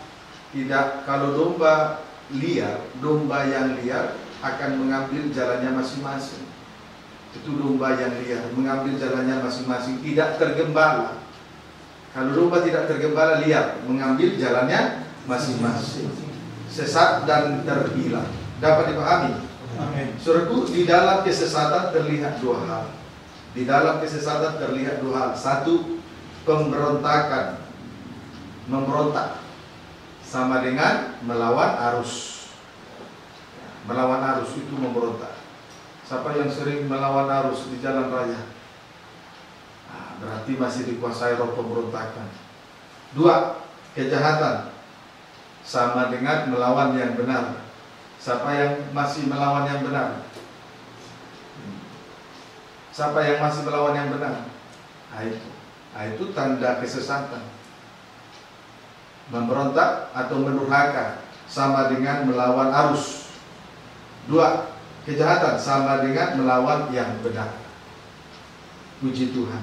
liar, domba yang liar akan mengambil jalannya masing-masing. Itu domba yang liar, mengambil jalannya masing-masing, tidak tergembala. Kalau domba tidak tergembala, liar, mengambil jalannya masing-masing. Sesat dan terhilang. Dapat dipahami? Amin. Saudaraku, di dalam kesesatan terlihat dua hal. Di dalam kesesatan terlihat dua hal. Satu, pemberontakan. Memberontak sama dengan melawan arus. Melawan arus itu memberontak. Siapa yang sering melawan arus di jalan raya? Berarti masih dikuasai roh pemberontakan. 2, kejahatan sama dengan melawan yang benar. Siapa yang masih melawan yang benar? Siapa yang masih melawan yang benar? Itu tanda kesesatan. Memberontak atau mendurhaka sama dengan melawan arus. 2, kejahatan sama dengan melawan yang benar. Puji Tuhan.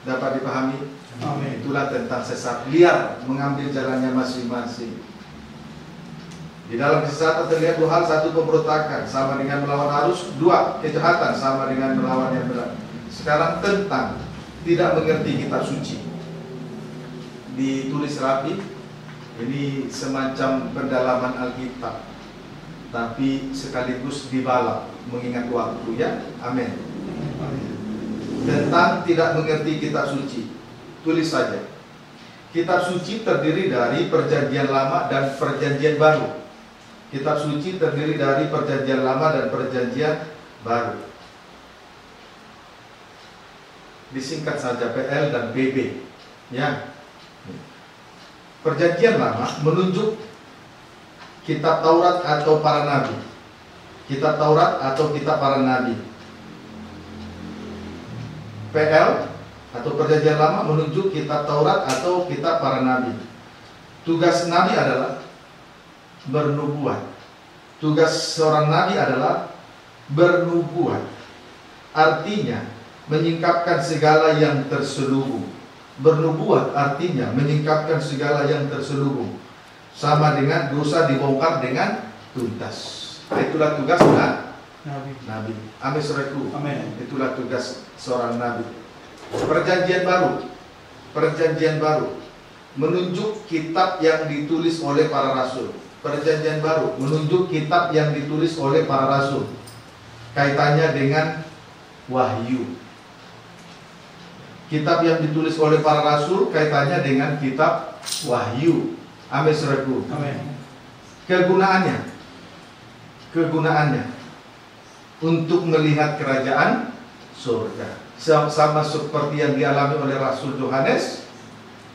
Dapat dipahami? Amin. Itulah tentang sesat liar, mengambil jalannya masing-masing. Di dalam kesesatan terlihat dua hal. 1, pemberontakan sama dengan melawan arus. 2, kejahatan sama dengan melawan yang benar. Sekarang tentang tidak mengerti kitab suci. Ditulis rapi. Ini semacam pendalaman Alkitab, tapi sekaligus dibalap mengingat waktu ya. Amin. Tentang tidak mengerti kitab suci, tulis saja. Kitab suci terdiri dari perjanjian lama dan perjanjian baru. Kitab suci terdiri dari perjanjian lama dan perjanjian baru. Disingkat saja PL dan BB. Ya. Perjanjian lama menunjuk kitab Taurat atau para nabi. Kitab Taurat atau kitab para nabi. PL atau perjanjian lama menunjuk kitab Taurat atau kitab para nabi. Tugas nabi adalah bernubuat. Tugas seorang nabi adalah bernubuat. Artinya menyingkapkan segala yang terselubung. Bernubuat artinya menyingkapkan segala yang terselubung. Sama dengan dosa dibongkar dengan tuntas. Itulah tugas nabi. Amin, saudaraku. Amin. Itulah tugas seorang nabi. Perjanjian baru menunjuk kitab yang ditulis oleh para rasul. Perjanjian baru menunjuk kitab yang ditulis oleh para rasul. Kaitannya dengan wahyu. Kitab yang ditulis oleh para rasul kaitannya dengan kitab wahyu. Amin, saudaraku. Amin. Kegunaannya untuk melihat kerajaan surga. Sama seperti yang dialami oleh Rasul Yohanes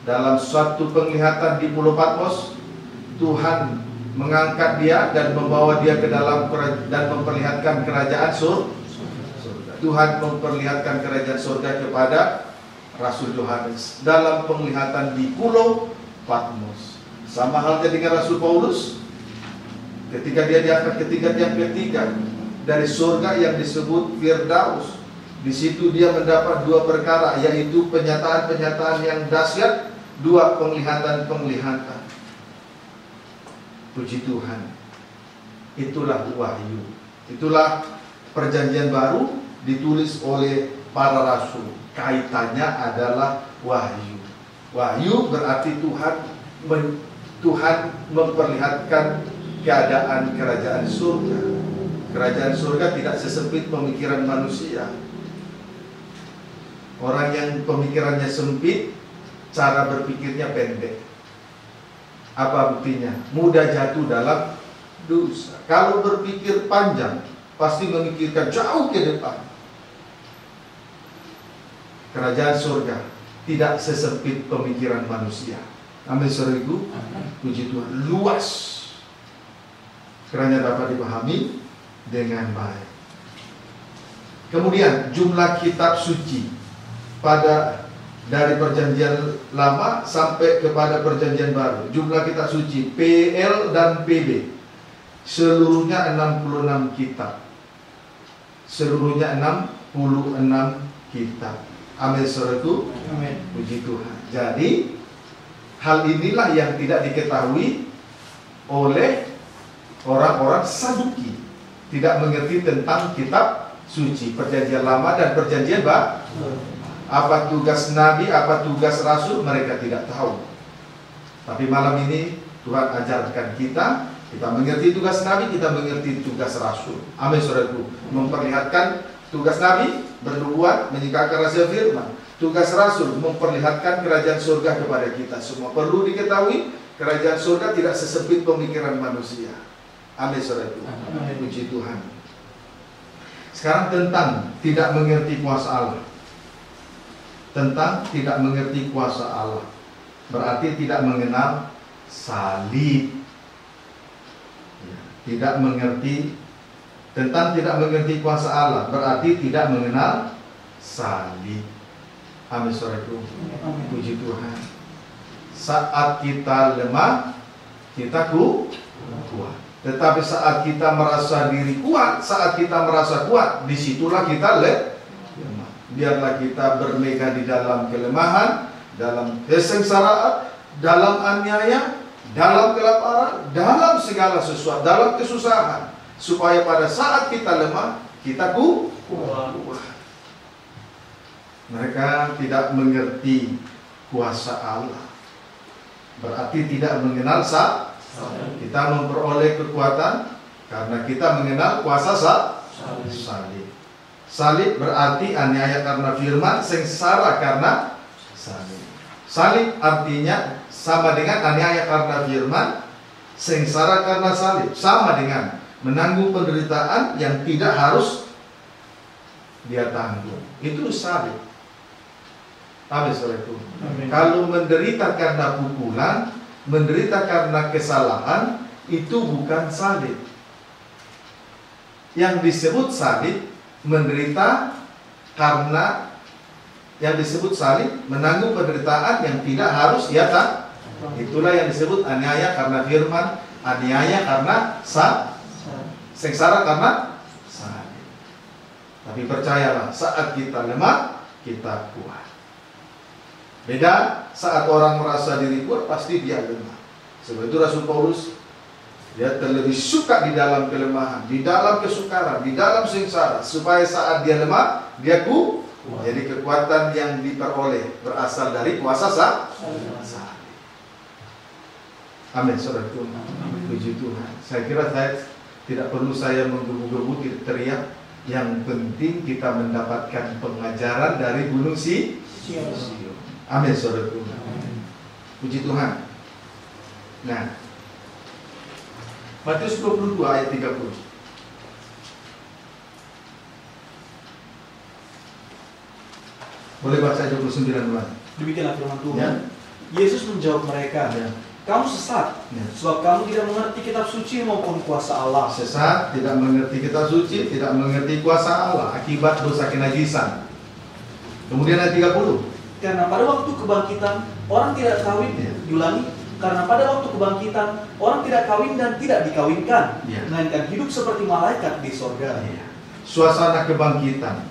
dalam suatu penglihatan di Pulau Patmos. Tuhan mengangkat dia dan membawa dia ke dalam dan memperlihatkan kerajaan surga. Tuhan memperlihatkan kerajaan surga kepada Rasul Yohanes dalam penglihatan di Pulau Patmos. Sama halnya dengan Rasul Paulus ketika dia diangkat ke tingkat yang ketiga dari surga yang disebut Firdaus. Di situ dia mendapat dua perkara, yaitu penyataan-penyataan yang dahsyat, dua penglihatan-penglihatan. Puji Tuhan. Itulah wahyu. Itulah perjanjian baru ditulis oleh para rasul. Kaitannya adalah wahyu. Wahyu berarti Tuhan memperlihatkan keadaan kerajaan surga. Kerajaan surga tidak sesempit pemikiran manusia. Orang yang pemikirannya sempit, cara berpikirnya pendek. Apa buktinya? Mudah jatuh dalam dosa. Kalau berpikir panjang, pasti memikirkan jauh ke depan. Kerajaan surga tidak sesempit pemikiran manusia. Amin, saudaraku. Puji Tuhan, luas. Kiranya dapat dipahami dengan baik. Kemudian jumlah kitab suci dari perjanjian lama sampai kepada perjanjian baru. Jumlah kitab suci PL dan PB seluruhnya 66 kitab. Seluruhnya 66 kitab. Amin, saudaraku. Amin. Puji Tuhan. Jadi hal inilah yang tidak diketahui oleh orang-orang Saduki. Tidak mengerti tentang kitab suci, perjanjian lama dan perjanjian baru. Apa tugas nabi, apa tugas rasul, mereka tidak tahu. Tapi malam ini Tuhan ajarkan kita mengerti tugas nabi, kita mengerti tugas rasul. Amin, saudaraku. Memperlihatkan tugas nabi, bernubuat, menyingkapkan rahasia firman. Tugas rasul memperlihatkan kerajaan surga kepada kita semua. Perlu diketahui, kerajaan surga tidak sesempit pemikiran manusia. Amin, saudaraku. Puji Tuhan. Sekarang tentang tidak mengerti kuasa Allah. Tentang tidak mengerti kuasa Allah, berarti tidak mengenal salib. Tidak mengerti tentang tidak mengerti kuasa Allah, berarti tidak mengenal salib. Amin, saudaraku. Puji Tuhan. Saat kita lemah, kita kuat. Tetapi saat kita merasa diri kuat, saat kita merasa kuat, disitulah kita lemah. Biarlah kita bermegah di dalam kelemahan, dalam kesengsaraan, dalam aniaya, dalam kelaparan, dalam segala sesuatu, dalam kesusahan, supaya pada saat kita lemah, kita kuat. Mereka tidak mengerti kuasa Allah, berarti tidak mengenal salib. Kita memperoleh kekuatan karena kita mengenal kuasa salib. Salib berarti aniaya karena firman, sengsara karena salib. Salib artinya sama dengan aniaya karena firman, sengsara karena salib. Sama dengan menanggung penderitaan yang tidak harus dia tanggung. Itu salib. Amin, saudaraku. Kalau menderita karena pukulan, menderita karena kesalahan, itu bukan salib. Yang disebut salib menderita karena yang disebut salib menanggung penderitaan yang tidak harus ia tanggung. Itulah yang disebut aniaya karena firman, aniaya karena sengsara karena salib. Tapi percayalah, saat kita lemah, kita kuat. Beda saat orang merasa diri kuat, pasti dia lemah. Sebab itu Rasul Paulus, dia terlebih suka di dalam kelemahan, di dalam kesukaran, di dalam sengsara, supaya saat dia lemah, dia kuat. Jadi kekuatan yang diperoleh berasal dari kuasa salib. Amin, saudaraku. Puji Tuhan. Saya kira tidak perlu saya menggebu-gebu teriak. Yang penting kita mendapatkan pengajaran dari Gunung Sion. Amin, saudaraku. Puji Tuhan. Nah, Matius 22 ayat 30. Boleh baca 29 duluan. Demikianlah firman Tuhan. Ya. Yesus menjawab mereka, Ya. kamu sesat, Ya. sebab kamu tidak mengerti kitab suci maupun kuasa Allah. Sesat, tidak mengerti kitab suci, tidak mengerti kuasa Allah akibat dosa kenajisan. Kemudian ayat 30. Karena pada waktu kebangkitan orang tidak kawin, Ya. diulangi, karena pada waktu kebangkitan orang tidak kawin dan tidak dikawinkan, Ya. melainkan hidup seperti malaikat di sorga. Suasana kebangkitan.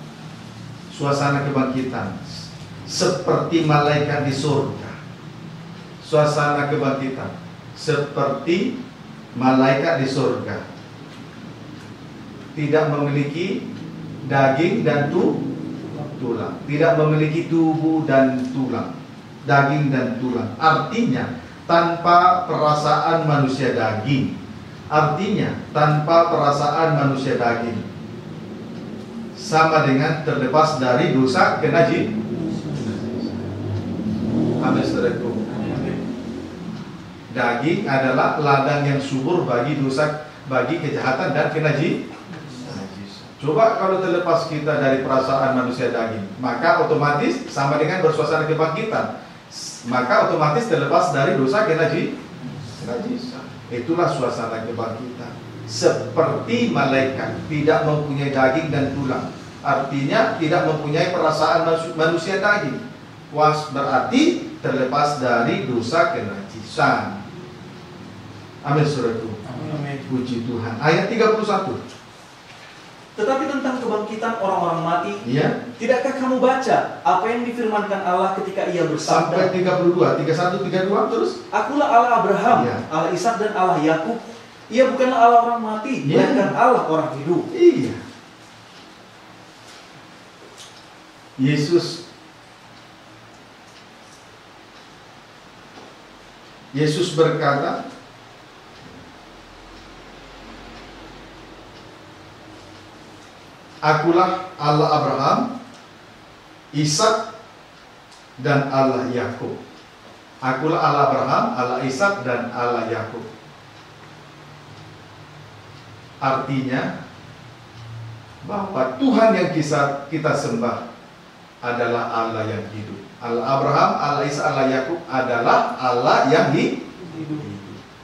Suasana kebangkitan seperti malaikat di surga. Suasana kebangkitan seperti malaikat di surga. Tidak memiliki daging dan tulang. Tidak memiliki tubuh dan tulang. Daging dan tulang. Artinya tanpa perasaan manusia daging. Artinya tanpa perasaan manusia daging. Sama dengan terlepas dari dosa kenajisan. Amin, saudaraku. Daging adalah ladang yang subur bagi dosa, bagi kejahatan dan kenajisan. Coba kalau terlepas kita dari perasaan manusia daging, maka otomatis sama dengan bersuasana kebangkitan. Maka otomatis terlepas dari dosa kenajisan. Itulah suasana kebangkitan. Seperti malaikat, tidak mempunyai daging dan tulang. Artinya tidak mempunyai perasaan manusia daging. Berarti terlepas dari dosa kenajisan. Amin, saudaraku. Amin. Puji Tuhan. Ayat 31. Tetapi tentang kebangkitan orang-orang mati, Iya. tidakkah kamu baca apa yang difirmankan Allah ketika ia Sampai bersabda, 32, 31, 32 terus. Akulah Allah Abraham, Iya. Allah Ishak dan Allah Yakub. Ia bukanlah Allah orang mati, Iya. melainkan Allah orang hidup. Iya. Yesus berkata, Akulah Allah Abraham, Ishak dan Allah Yakub. Akulah Allah Abraham, Allah Ishak dan Allah Yakub. Artinya bahwa Tuhan yang kita sembah adalah Allah yang hidup. Allah Abraham, Allah Ishak, Allah Yakub adalah Allah yang hidup.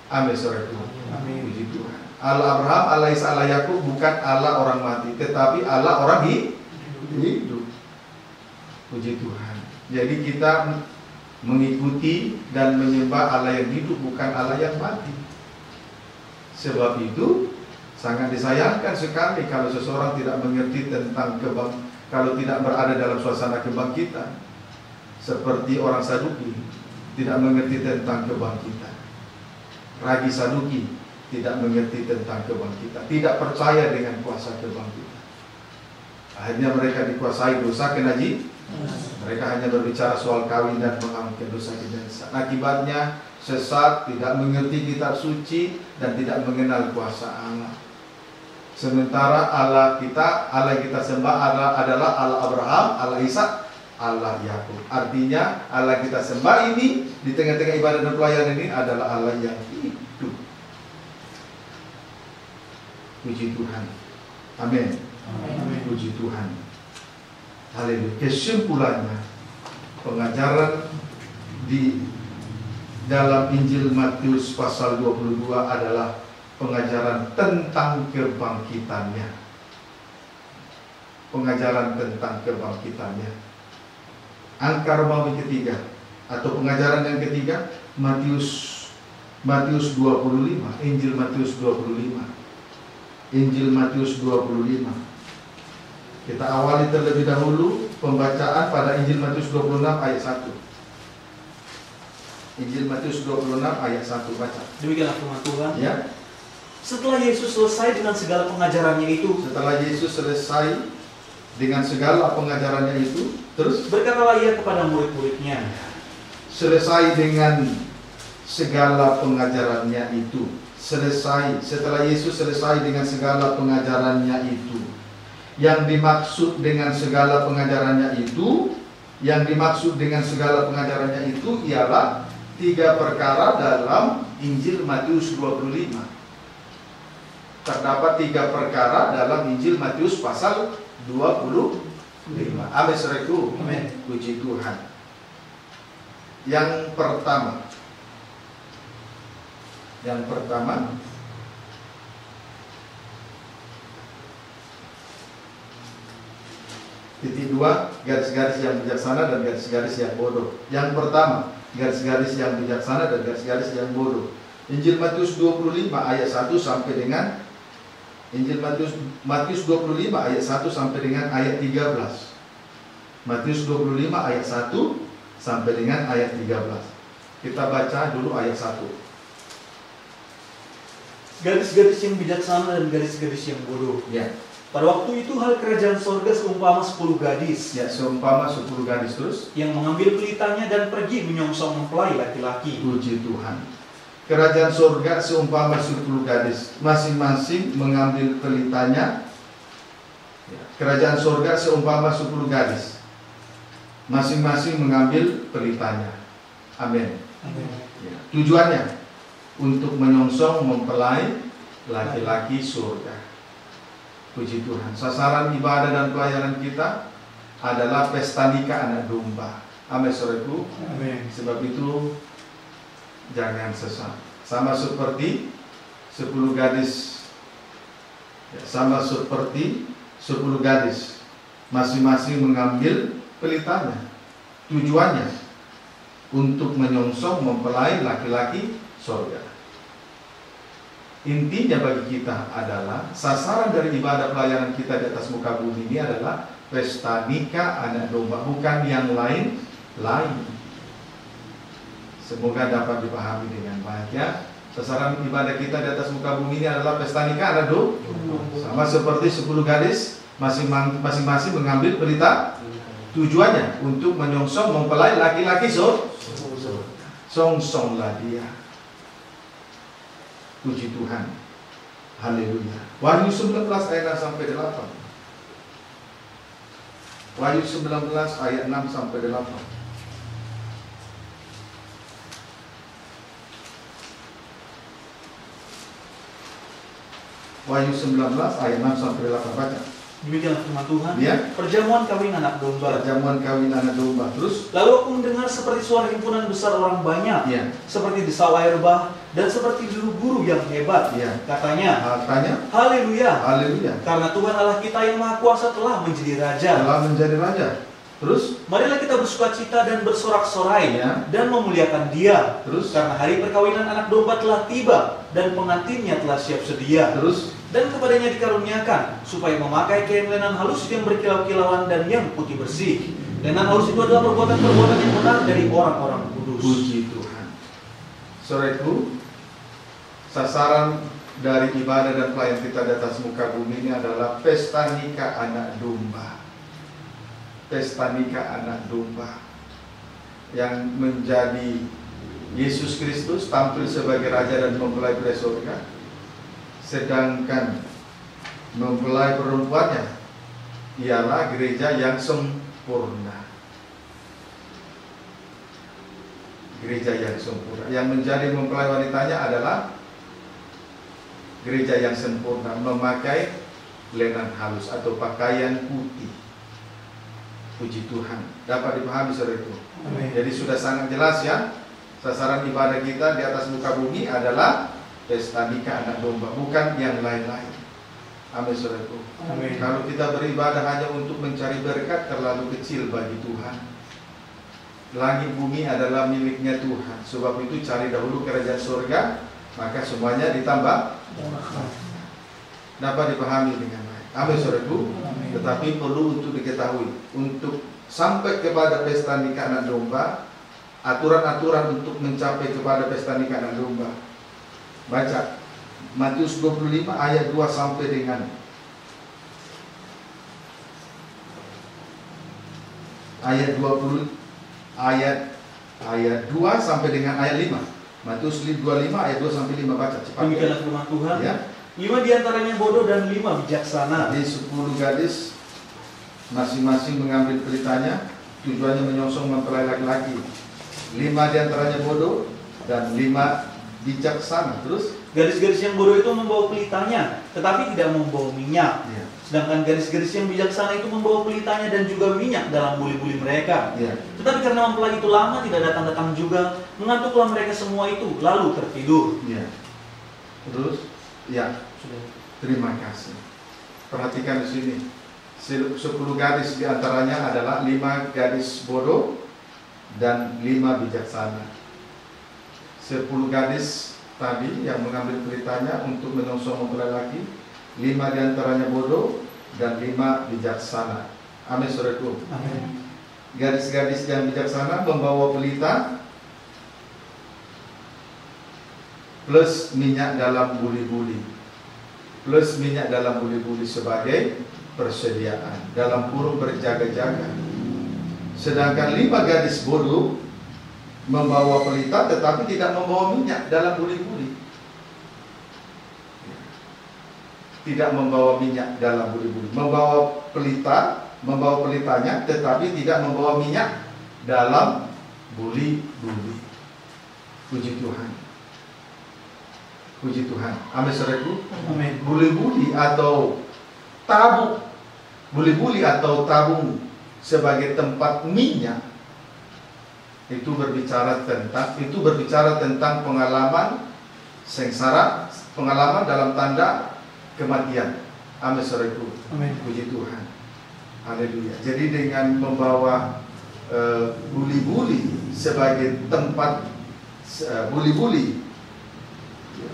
Amin, saudaraku. Amin. Puji Tuhan. Allah Abraham, Allah Ishak, Allah Yakub bukan Allah orang mati, tetapi Allah orang hidup. Puji Tuhan. Jadi kita mengikuti dan menyembah Allah yang hidup, bukan Allah yang mati. Sebab itu sangat disayangkan sekali kalau seseorang tidak mengerti tentang kalau tidak berada dalam suasana kebangkitan. Seperti orang Saduki tidak mengerti tentang kebangkitan. Ragi Saduki tidak mengerti tentang kebangkitan, tidak percaya dengan kuasa kebangkitan. Akhirnya mereka dikuasai dosa kenajisan. Mereka hanya berbicara soal kawin dan mengamalkan dosa kenajisan. Akibatnya sesat, tidak mengerti kitab suci dan tidak mengenal kuasa Allah. Sementara Allah yang kita sembah adalah Allah Abraham, Allah Ishak, Allah Yakub. Artinya Allah kita sembah ini di tengah-tengah ibadah dan pelayanan ini adalah Allah yang hidup. Puji Tuhan. Amin. Puji Tuhan. Haleluya. Kesimpulannya, pengajaran di dalam Injil Matius pasal 22 adalah pengajaran tentang kebangkitannya. Pengajaran tentang kebangkitannya. Angka Romawi ketiga atau pengajaran yang ketiga, Matius 25, Injil Matius 25. Injil Matius 25. Kita awali terlebih dahulu pembacaan pada Injil Matius 26 ayat 1. Injil Matius 26 ayat 1, baca. Demikianlah firman Tuhan. Ya. Setelah Yesus selesai dengan segala pengajarannya itu, terus berkatalah ia kepada murid-muridnya, selesai dengan segala pengajarannya itu. Setelah Yesus selesai dengan segala pengajarannya itu. Yang dimaksud dengan segala pengajarannya itu, ialah 3 perkara dalam Injil Matius 25. Terdapat 3 perkara dalam Injil Matius pasal 25. 5. Amin, saudaraku. Amin. Puji Tuhan. Yang pertama, titik 2, garis-garis yang bijaksana dan garis-garis yang bodoh. Yang pertama, garis-garis yang bijaksana dan garis-garis yang bodoh. Injil Matius 25 ayat 1 sampai dengan Injil Matius 25 ayat 1 sampai dengan ayat 13. Matius 25 ayat 1 sampai dengan ayat 13. Kita baca dulu ayat 1. Garis-garis yang bijaksana dan garis-garis yang bodoh. Ya. Pada waktu itu hal kerajaan sorga seumpama 10 gadis. Ya, seumpama 10 gadis terus. Yang mengambil pelitanya dan pergi menyongsong mempelai laki-laki. Puji Tuhan. Kerajaan surga seumpama 10 gadis, masing-masing mengambil pelitanya. Ya. Kerajaan surga seumpama 10 gadis, masing-masing mengambil pelitanya. Amin. Ya. Tujuannya untuk menyongsong mempelai laki-laki surga. Puji Tuhan. Sasaran ibadah dan pelayanan kita adalah pesta nikah anak domba. Amin, saudaraku. Amin. Sebab itu jangan sesat. Sama seperti 10 gadis. Ya, sama seperti 10 gadis, masing-masing mengambil pelitanya. Tujuannya untuk menyongsong mempelai laki-laki surga. Intinya bagi kita adalah sasaran dari ibadah pelayanan kita di atas muka bumi ini adalah pesta nikah anak domba, bukan yang lain-lain. Semoga dapat dipahami dengan baik ya. Sasaran ibadah kita di atas muka bumi ini adalah pesta nikah anak domba. Sama seperti 10 gadis, masing-masing mengambil pelita. Tujuannya untuk menyongsong mempelai laki-laki songsonglah dia. Puji Tuhan. Haleluya. Wahyu 19 ayat 6 sampai 8. Wahyu 19 ayat 6 sampai 8. Wahyu 19 ayat 6 sampai 8, baca. Demikianlah firman Tuhan. Ya. Perjamuan kawin anak domba. Perjamuan kawin anak domba. Terus? Lalu aku mendengar seperti suara himpunan besar orang banyak, Ya. seperti desau air bah, dan seperti guru-guru yang hebat. Ya. Katanya, Haleluya. Haleluya. Karena Tuhan Allah kita yang Maha Kuasa telah menjadi Raja. Telah menjadi Raja. Terus? Marilah kita bersukacita dan bersorak-sorai Ya. dan memuliakan Dia. Terus? Karena hari perkawinan anak domba telah tiba dan pengantinnya telah siap sedia. Terus? Dan kepadanya dikaruniakan supaya memakai kain lenan halus yang berkilau-kilauan dan yang putih bersih. Lenan halus itu adalah perbuatan-perbuatan yang benar dari orang-orang kudus. Puji Tuhan. Saudaraku, sasaran dari ibadah dan pelayanan kita di atas muka bumi ini adalah pesta nikah anak domba. Pesta nikah anak domba yang menjadi Yesus Kristus tampil sebagai Raja dan mempelai pria surga, sedangkan mempelai perempuannya ialah gereja yang sempurna. Gereja yang sempurna. Yang menjadi mempelai wanitanya adalah gereja yang sempurna, memakai lenan halus atau pakaian putih. Puji Tuhan. Dapat dipahami saudaraku. Jadi sudah sangat jelas ya, sasaran ibadah kita di atas muka bumi adalah pesta nikah anak domba, bukan yang lain-lain. Amin saudaraku. Amin. Kalau kita beribadah hanya untuk mencari berkat, terlalu kecil bagi Tuhan. Langit bumi adalah miliknya Tuhan. Sebab itu cari dahulu kerajaan surga, maka semuanya ditambah. Dapat dipahami dengan baik. Amin saudaraku. Tetapi perlu untuk diketahui, untuk sampai kepada pesta nikah anak domba, aturan-aturan untuk mencapai kepada pesta nikah anak domba. Baca Matius 25 ayat 2 sampai dengan ayat 20, ayat 2 sampai dengan ayat 5. Matius 25 ayat 2 sampai 5, baca cepat. Demikianlah firman Tuhan. Ya. 5 diantaranya bodoh dan 5 bijaksana. Di 10 gadis masing-masing mengambil pelitanya, tujuannya menyongsong mempelai laki-laki. 5 diantaranya bodoh dan 5 bijaksana. Terus? Gadis-gadis yang bodoh itu membawa pelitanya, tetapi tidak membawa minyak. Ya. Sedangkan gadis-gadis yang bijaksana itu membawa pelitanya dan juga minyak dalam buli-buli mereka. Ya. Tetapi karena mempelai itu lama tidak datang-datang juga, mengantuklah mereka semua itu, lalu tertidur. Ya. Terus, ya, terima kasih. Perhatikan di sini. 10 gadis diantaranya adalah 5 gadis bodoh dan 5 bijaksana. 10 gadis tadi yang mengambil pelitanya untuk menyongsong mempelai laki, 5 diantaranya bodoh dan 5 bijaksana. Amin, saudaraku. Amin. Gadis-gadis yang bijaksana membawa pelita plus minyak dalam buli-buli. Plus minyak dalam buli-buli sebagai persediaan, dalam kurung berjaga-jaga. Sedangkan 5 gadis bodoh membawa pelita tetapi tidak membawa minyak dalam buli-buli. Tidak membawa minyak dalam buli-buli. Membawa pelitanya tetapi tidak membawa minyak dalam buli-buli. Puji Tuhan. Puji Tuhan. Amin, saudaraku. Amin. Buli-buli atau tabung, buli-buli atau tabung sebagai tempat minyak itu berbicara tentang pengalaman sengsara, pengalaman dalam tanda kematian. Amin, saudaraku. Amin. Puji Tuhan. Haleluya. Jadi dengan membawa buli-buli sebagai tempat buli-buli,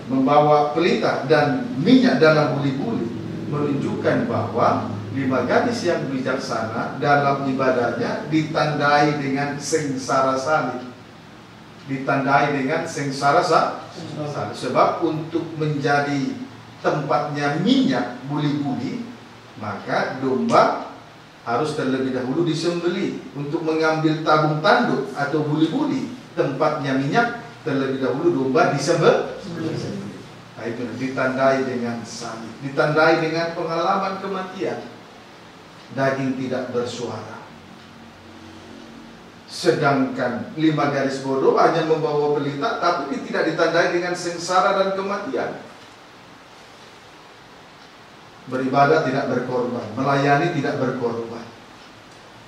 membawa pelita dan minyak dalam buli-buli, menunjukkan bahwa 5 gadis yang bijaksana dalam ibadahnya ditandai dengan sengsara salib. Ditandai dengan sengsara salib. Sebab untuk menjadi tempatnya minyak buli-buli, maka domba harus terlebih dahulu disembelih. Untuk mengambil tabung tanduk atau buli-buli, tempatnya minyak, terlebih dahulu domba disembelih. Nah, itu ditandai dengan salib, ditandai dengan pengalaman kematian. Daging tidak bersuara. Sedangkan 5 gadis bodoh hanya membawa pelita, tapi tidak ditandai dengan sengsara dan kematian. Beribadah tidak berkorban, melayani tidak berkorban.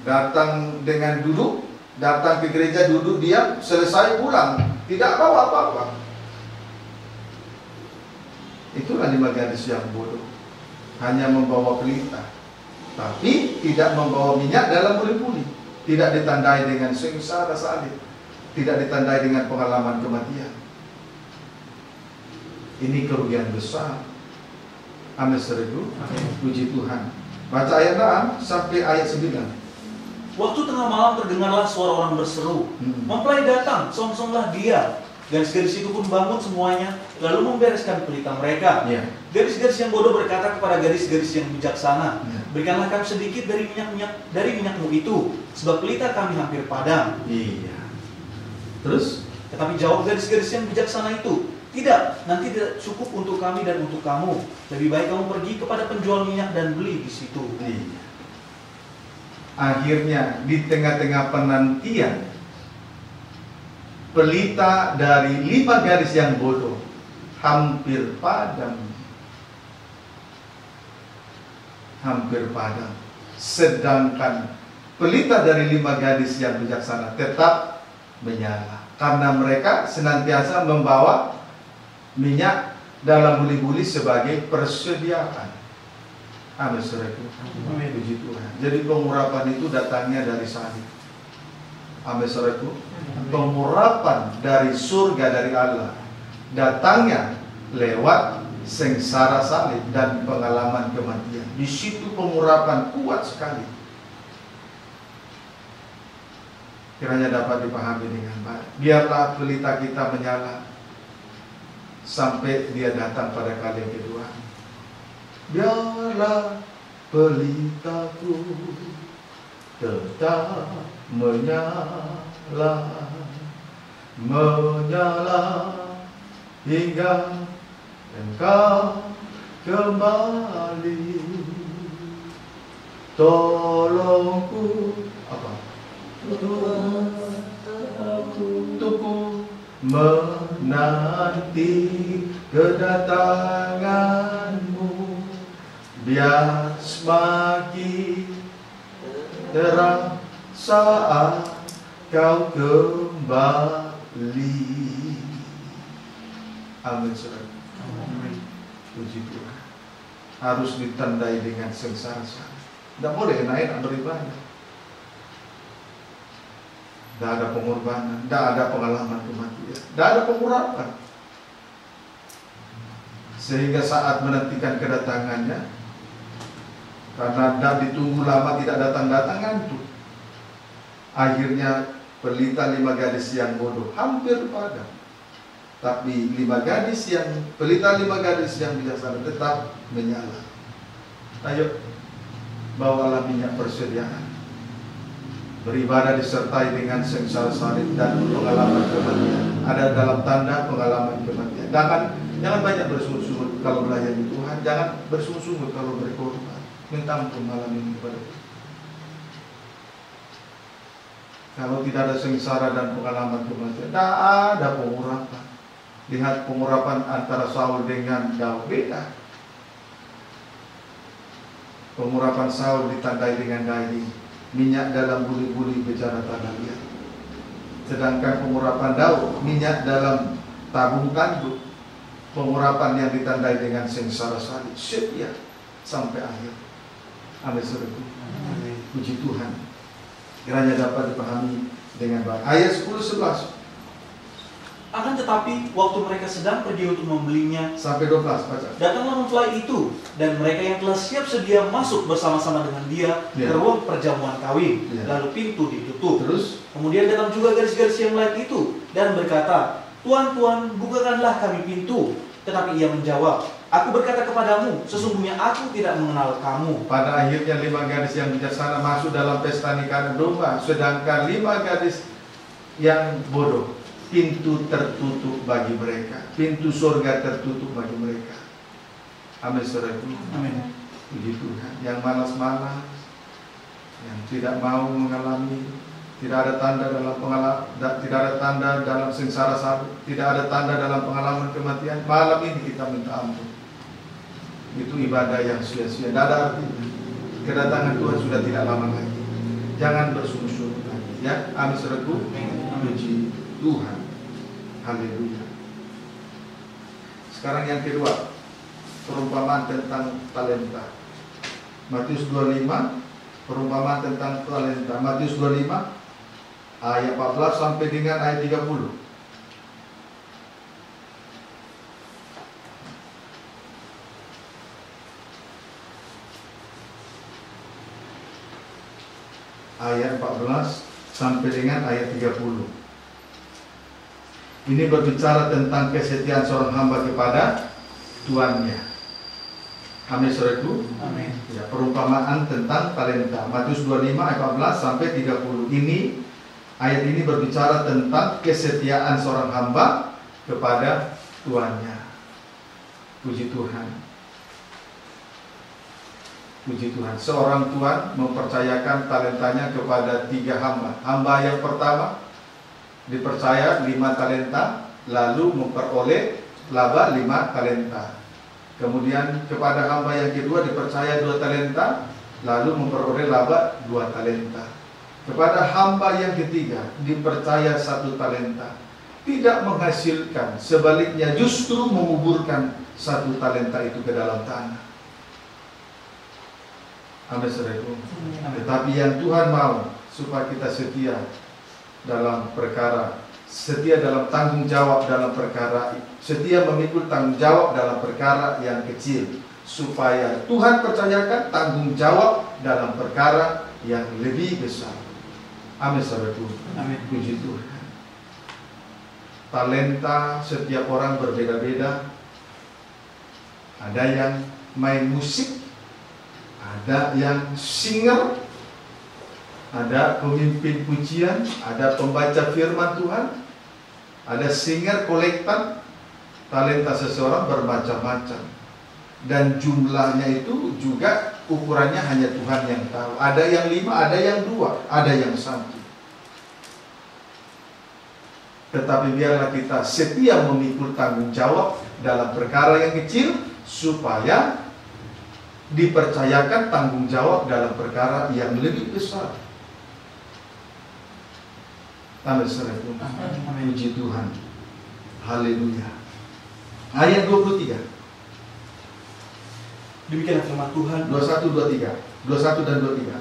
Datang dengan duduk, datang ke gereja duduk diam, selesai pulang, tidak bawa apa-apa. Itulah 5 gadis yang bodoh, hanya membawa pelita, tapi tidak membawa minyak dalam buli-buli. Tidak ditandai dengan sengsara salib, tidak ditandai dengan pengalaman kematian. Ini kerugian besar. Amin, saudaraku. Puji Tuhan. Baca ayat 6 sampai ayat 9. Waktu tengah malam terdengarlah suara orang berseru, mempelai datang, songsonglah dia. Gadis-gadis itu pun bangun semuanya, lalu membereskan pelita mereka. Gadis-gadis yang bodoh berkata kepada gadis-gadis yang bijaksana, berikanlah kami sedikit dari minyakmu itu, sebab pelita kami hampir padam. Terus? Tetapi jawab gadis-gadis yang bijaksana itu, tidak, nanti tidak cukup untuk kami dan untuk kamu. Lebih baik kamu pergi kepada penjual minyak dan beli di situ. Akhirnya di tengah-tengah penantian, pelita dari 5 gadis yang bodoh hampir padam. Hampir padam. Sedangkan pelita dari 5 gadis yang bijaksana tetap menyala, karena mereka senantiasa membawa minyak dalam buli-buli sebagai persediaan. Amin, saudaraku. Puji Tuhan. Jadi pengurapan itu datangnya dari salib. Amin, saudaraku. Pengurapan dari surga, dari Allah, datangnya lewat sengsara salib dan pengalaman kematian. Di situ pengurapan kuat sekali. Kiranya dapat dipahami dengan baik. Biarlah pelita kita menyala sampai dia datang pada kali yang kedua. Biarlah pelitaku tetap menyala hingga Engkau kembali. Tolongku untukku menanti kedatanganmu biar semakin terang saat kau kembali. Amin, saudara. Puji Tuhan. Harus ditandai dengan sengsara. Tidak boleh naik beribadah. Tidak ada pengorbanan, tidak ada pengalaman kematian, tidak ada pengurapan. Sehingga saat menantikan kedatangannya, karena tidak ditunggu lama, tidak datang-datang, ngantuk. Akhirnya pelita 5 gadis yang bodoh hampir padam. Tapi pelita 5 gadis yang bijaksana tetap menyala. Ayo, bawalah minyak persediaan. Beribadah disertai dengan sengsara salib dan pengalaman kematian. Ada dalam tanda pengalaman kematian. Jangan banyak bersungut-sungut kalau melayani Tuhan. Jangan bersungut-sungut kalau berkorban. Minta ampun malam ini kepada Tuhan. Kalau tidak ada sengsara dan pengalaman kematian, tidak ada pengurapan. Lihat pengurapan antara Saul dengan Daud, beda. Pengurapan Saul ditandai dengan daging, minyak dalam buli-buli bicara tanah liat. Sedangkan pengurapan Daud, minyak dalam tabung tanduk. Pengurapan yang ditandai dengan sengsara salib, setia sampai akhir. Amin, saudara. Puji Tuhan. Kiranya dapat dipahami dengan baik. Ayat 10-11. Akan tetapi waktu mereka sedang pergi untuk membelinya, sampai 12 baca. Datanglah mempelai itu, dan mereka yang telah siap sedia masuk bersama-sama dengan dia ke ruang perjamuan kawin. Lalu pintu ditutup. Terus kemudian datang juga gadis-gadis yang lain itu dan berkata, Tuan, Tuan, bukakanlah kami pintu. Tetapi ia menjawab, Aku berkata kepadamu, sesungguhnya aku tidak mengenal kamu. Pada akhirnya 5 gadis yang bijaksana masuk dalam pesta nikahan domba, sedangkan 5 gadis yang bodoh, pintu tertutup bagi mereka. Pintu surga tertutup bagi mereka. Amin, saudaraku. Amin. Puji Tuhan. Yang malas-malas, yang tidak mau mengalami, tidak ada tanda dalam tidak ada tanda dalam sengsara salib, tidak ada tanda dalam pengalaman kematian. Malam ini kita minta ampun. Itu ibadah yang sia-sia, tidak ada artinya. Kedatangan Tuhan sudah tidak lama lagi. Jangan bersungut-sungut lagi, ya. Amin, saudaraku. Puji Tuhan. Haleluya. Sekarang yang kedua, perumpamaan tentang talenta. Matius 25, perumpamaan tentang talenta. Matius 25 ayat 14 sampai dengan ayat 30. Ayat 14 sampai dengan ayat 30. Ini berbicara tentang kesetiaan seorang hamba kepada tuannya. Amin, saudaraku. Amin. Ya, perumpamaan tentang talenta. Matius 25 ayat 14 sampai 30. Ayat ini berbicara tentang kesetiaan seorang hamba kepada tuannya. Puji Tuhan. Puji Tuhan. Seorang tuan mempercayakan talentanya kepada 3 hamba. Hamba yang pertama dipercaya 5 talenta, lalu memperoleh laba 5 talenta. Kemudian kepada hamba yang kedua dipercaya 2 talenta, lalu memperoleh laba 2 talenta. Kepada hamba yang ketiga dipercaya 1 talenta, tidak menghasilkan, sebaliknya justru menguburkan 1 talenta itu ke dalam tanah. Amin, saudaraku. Tetapi yang Tuhan mau supaya kita setia dalam perkara, setia dalam tanggung jawab dalam perkara, setia memikul tanggung jawab dalam perkara yang kecil, supaya Tuhan percayakan tanggung jawab dalam perkara yang lebih besar. Amin, saudaraku. Amin. Puji Tuhan. Talenta setiap orang berbeda-beda. Ada yang main musik, ada yang singer, ada pemimpin pujian, ada pembaca firman Tuhan, ada singer kolektan. Talenta seseorang bermacam-macam, dan jumlahnya itu juga ukurannya hanya Tuhan yang tahu. Ada yang 5, ada yang 2, ada yang 1. Tetapi biarlah kita setia memikul tanggung jawab dalam perkara yang kecil, supaya dipercayakan tanggung jawab dalam perkara yang lebih besar. Amin. Puji Tuhan. Haleluya. Ayat 23. Demikian firman Tuhan. 21 dan 23.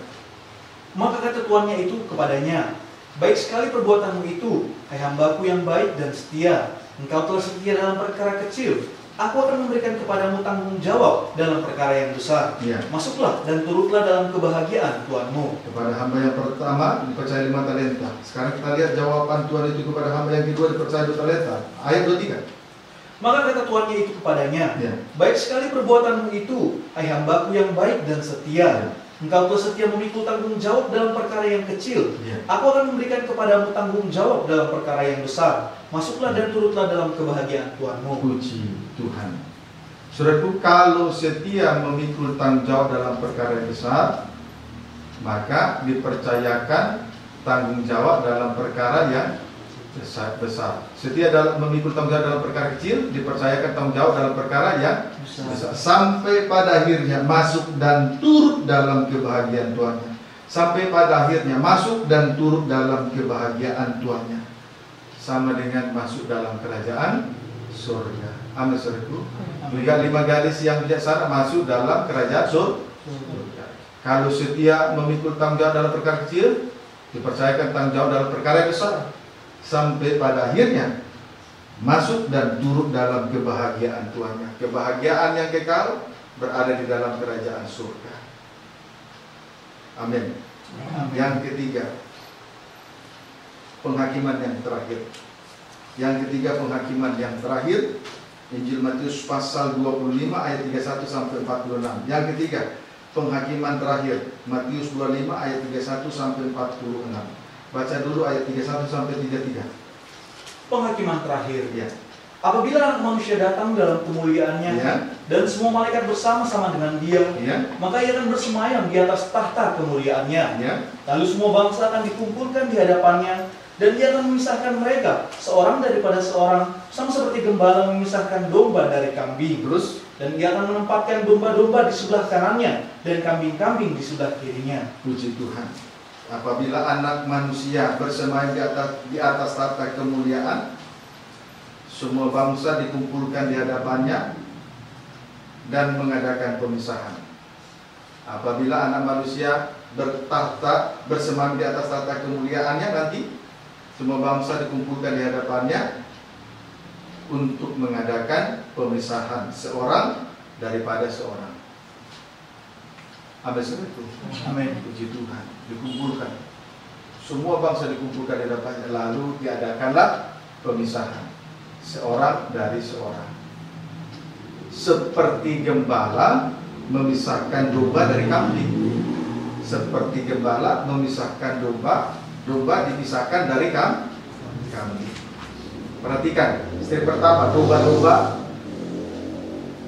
Maka kata tuannya itu kepadanya, baik sekali perbuatanmu itu, hai hambaku yang baik dan setia. Engkau telah setia dalam perkara kecil, aku akan memberikan kepadamu tanggung jawab dalam perkara yang besar. Ya. Masuklah dan turutlah dalam kebahagiaan Tuanmu. Kepada hamba yang pertama dipercaya 5 talenta. Sekarang kita lihat jawaban Tuhan itu kepada hamba yang kedua dipercaya 2 talenta. Ayat 23. Maka kata tuannya itu kepadanya, Ya. baik sekali perbuatanmu itu, hai hambaku yang baik dan setia. Engkau telah setia memikul tanggung jawab dalam perkara yang kecil. Ya. Aku akan memberikan kepadamu tanggung jawab dalam perkara yang besar. Masuklah dan turutlah dalam kebahagiaan Tuanmu. Puji Tuhan. Saudaraku, kalau setia memikul tanggung jawab dalam perkara yang besar, maka dipercayakan tanggung jawab dalam perkara yang besar. Setia dalam memikul tanggung jawab dalam perkara kecil, dipercayakan tanggung jawab dalam perkara yang besar. Sampai pada akhirnya masuk dan turut dalam kebahagiaan Tuannya. Sampai pada akhirnya masuk dan turut dalam kebahagiaan Tuannya. Sama dengan masuk dalam kerajaan surga. Amin, saudaraku. Lihat 5 gadis yang bijaksana masuk dalam kerajaan surga. Kalau setia memikul tanggung jawab dalam perkara kecil, dipercayakan tanggung jawab dalam perkara yang besar. Sampai pada akhirnya masuk dan turut dalam kebahagiaan Tuannya. Kebahagiaan yang kekal berada di dalam kerajaan surga. Amin. Yang ketiga, penghakiman yang terakhir. Yang ketiga, penghakiman yang terakhir, Injil Matius pasal 25 ayat 31 sampai 46. Yang ketiga, penghakiman terakhir, Matius 25 ayat 31 sampai 46. Baca dulu ayat 31 sampai 33. Penghakiman terakhir. Ya. Apabila anak manusia datang dalam kemuliaannya, Ya. dan semua malaikat bersama-sama dengan dia, Ya. maka ia akan bersemayam di atas tahta kemuliaannya. Ya. Lalu semua bangsa akan dikumpulkan di hadapannya, dan dia akan memisahkan mereka seorang daripada seorang, sama seperti gembala memisahkan domba dari kambing. Terus, Dan ia akan menempatkan domba-domba di sebelah kanannya dan kambing-kambing di sebelah kirinya. puji Tuhan. Apabila anak manusia bersemayam di atas tahta kemuliaan, semua bangsa dikumpulkan di hadapannya dan mengadakan pemisahan. Apabila anak manusia bersemayam di atas tahta kemuliaannya, nanti semua bangsa dikumpulkan di hadapannya untuk mengadakan pemisahan seorang daripada seorang. Amin. Amin. Puji Tuhan. Dikumpulkan. Semua bangsa dikumpulkan di hadapannya, lalu diadakanlah pemisahan seorang dari seorang. Seperti gembala memisahkan domba dari kambing. Seperti gembala memisahkan domba, domba dipisahkan dari kambing. Perhatikan, step pertama, domba-domba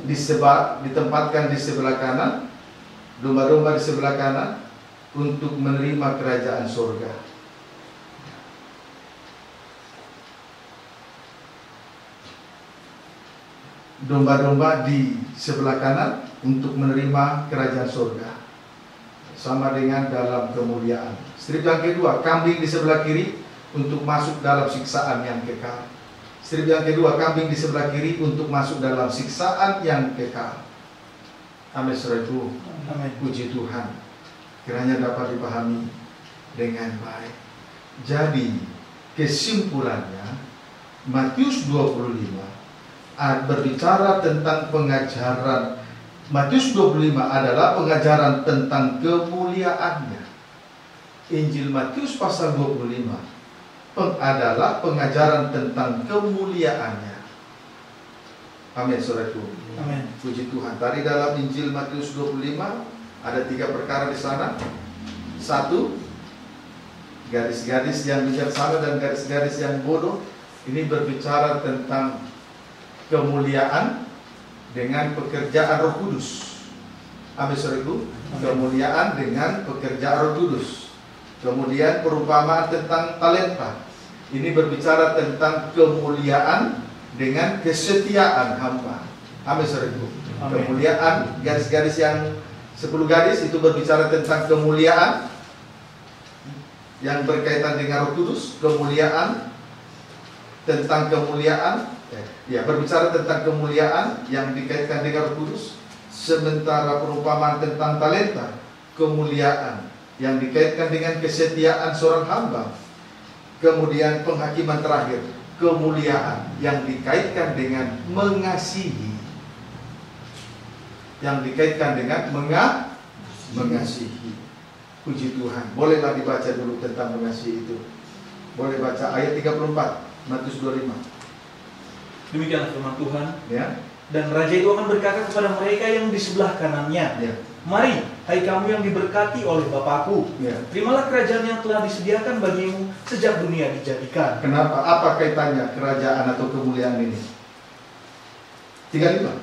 ditempatkan di sebelah kanan, domba-domba di sebelah kanan untuk menerima kerajaan surga. Domba-domba di sebelah kanan untuk menerima kerajaan surga. Sama dengan dalam kemuliaan. Strip yang kedua, kambing di sebelah kiri untuk masuk dalam siksaan yang kekal. Strip yang kedua, kambing di sebelah kiri untuk masuk dalam siksaan yang kekal. Amin, saudaraku. Amin. Puji Tuhan. Kiranya dapat dipahami dengan baik. Jadi, kesimpulannya, Matius 25 berbicara tentang pengajaran. Matius 25 adalah pengajaran tentang kemuliaannya. Injil Matius pasal 25 adalah pengajaran tentang kemuliaannya. Amin, saudaraku. Amin. Puji Tuhan. Tadi dalam Injil Matius 25 ada 3 perkara di sana. 1, gadis-gadis yang bijaksana dan gadis-gadis yang bodoh. Ini berbicara tentang kemuliaan dengan pekerjaan Roh Kudus. Amin, saudaraku. Kemuliaan dengan pekerjaan Roh Kudus. Kemudian perumpamaan tentang talenta. Ini berbicara tentang kemuliaan dengan kesetiaan hamba. Amin, saudaraku. Amin. Kemuliaan, garis-garis yang 10 garis itu berbicara tentang kemuliaan yang berkaitan dengan Roh Kudus. Kemuliaan, tentang kemuliaan, berbicara tentang kemuliaan yang dikaitkan dengan Roh Kudus. Sementara perumpamaan tentang talenta, kemuliaan yang dikaitkan dengan kesetiaan seorang hamba. Kemudian penghakiman terakhir, kemuliaan yang dikaitkan dengan mengasihi. Yang dikaitkan dengan mengasihi. Puji Tuhan. Bolehlah dibaca dulu tentang mengasihi itu. Boleh baca ayat 34, Matius 25. Demikianlah firman Tuhan. Ya. Dan raja itu akan berkata kepada mereka yang di sebelah kanannya, Ya. mari, hai kamu yang diberkati oleh Bapakku, Ya. terimalah kerajaan yang telah disediakan bagimu sejak dunia dijadikan. Kenapa? Apa kaitannya kerajaan atau kemuliaan ini? 35.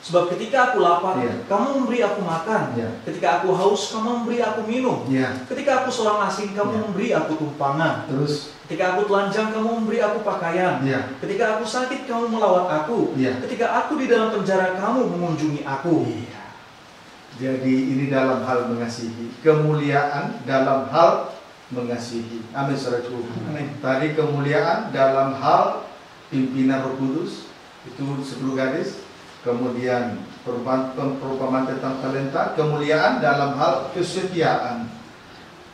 Sebab ketika aku lapar, Ya. kamu memberi aku makan. Ya. Ketika aku haus, kamu memberi aku minum. Ya. Ketika aku seorang asing, kamu Ya. memberi aku tumpangan. Terus. Ketika aku telanjang, kamu memberi aku pakaian. Ya. Ketika aku sakit, kamu melawat aku. Ya. Ketika aku di dalam penjara, kamu mengunjungi aku. Iya. Jadi ini dalam hal mengasihi. Kemuliaan dalam hal mengasihi. Amin, saudaraku. Amin. Tadi kemuliaan dalam hal pimpinan Roh Kudus, itu 10 garis. Kemudian perumpamaan tentang talenta, kemuliaan dalam hal kesetiaan.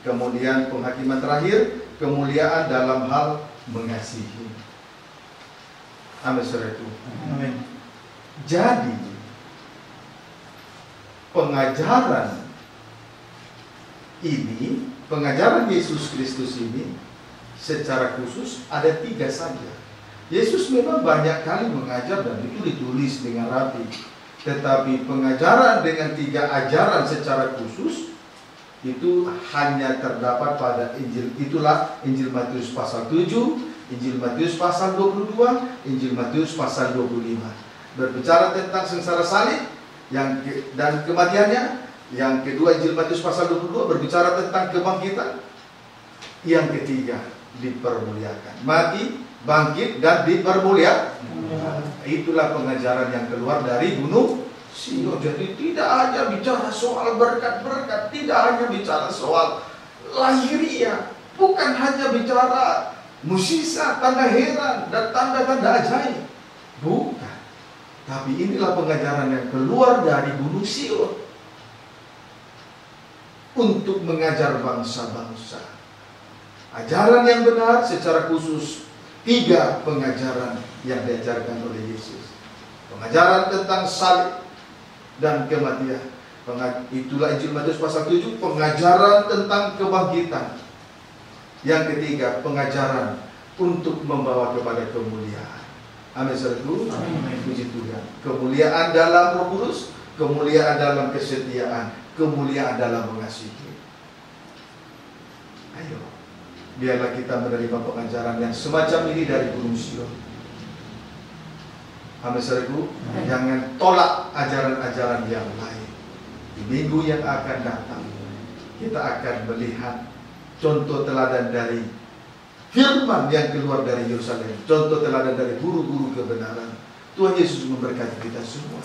Kemudian penghakiman terakhir, kemuliaan dalam hal mengasihi. Amin, saudaraku. Amin. Jadi pengajaran ini, pengajaran Yesus Kristus ini secara khusus ada 3 saja. Yesus memang banyak kali mengajar dan itu ditulis dengan rapi. Tetapi pengajaran dengan 3 ajaran secara khusus itu hanya terdapat pada Injil. Itulah Injil Matius pasal 7, Injil Matius pasal 22, Injil Matius pasal 25. Berbicara tentang sengsara salib dan kematiannya. Yang kedua Injil Matius pasal 22 berbicara tentang kebangkitan. Yang ketiga dipermuliakan. Mati, bangkit dan dipermuliakan. Itulah pengajaran yang keluar dari gunung Sion. Jadi tidak hanya bicara soal berkat-berkat, tidak hanya bicara soal lahiriah, bukan hanya bicara mukjizat, tanda heran dan tanda-tanda ajaib. Bukan. Tapi inilah pengajaran yang keluar dari gunung Sion untuk mengajar bangsa-bangsa. Ajaran yang benar secara khusus 3 pengajaran yang diajarkan oleh Yesus. Pengajaran tentang salib dan kematian. Itulah Injil Matius pasal 7, pengajaran tentang kebangkitan. Yang ketiga, pengajaran untuk membawa kepada kemuliaan. Amin, saudaraku. Amin. Puji Tuhan. Kemuliaan dalam Roh Kudus, kemuliaan dalam kesetiaan, kemuliaan dalam mengasihi. Ayo, biarlah kita menerima pengajaran yang semacam ini dari gunung Sion. Amin, saudaraku. Jangan tolak ajaran-ajaran yang lain. Di minggu yang akan datang, kita akan melihat contoh teladan dari firman yang keluar dari Yerusalem, contoh teladan dari guru-guru kebenaran. Tuhan Yesus memberkati kita semua.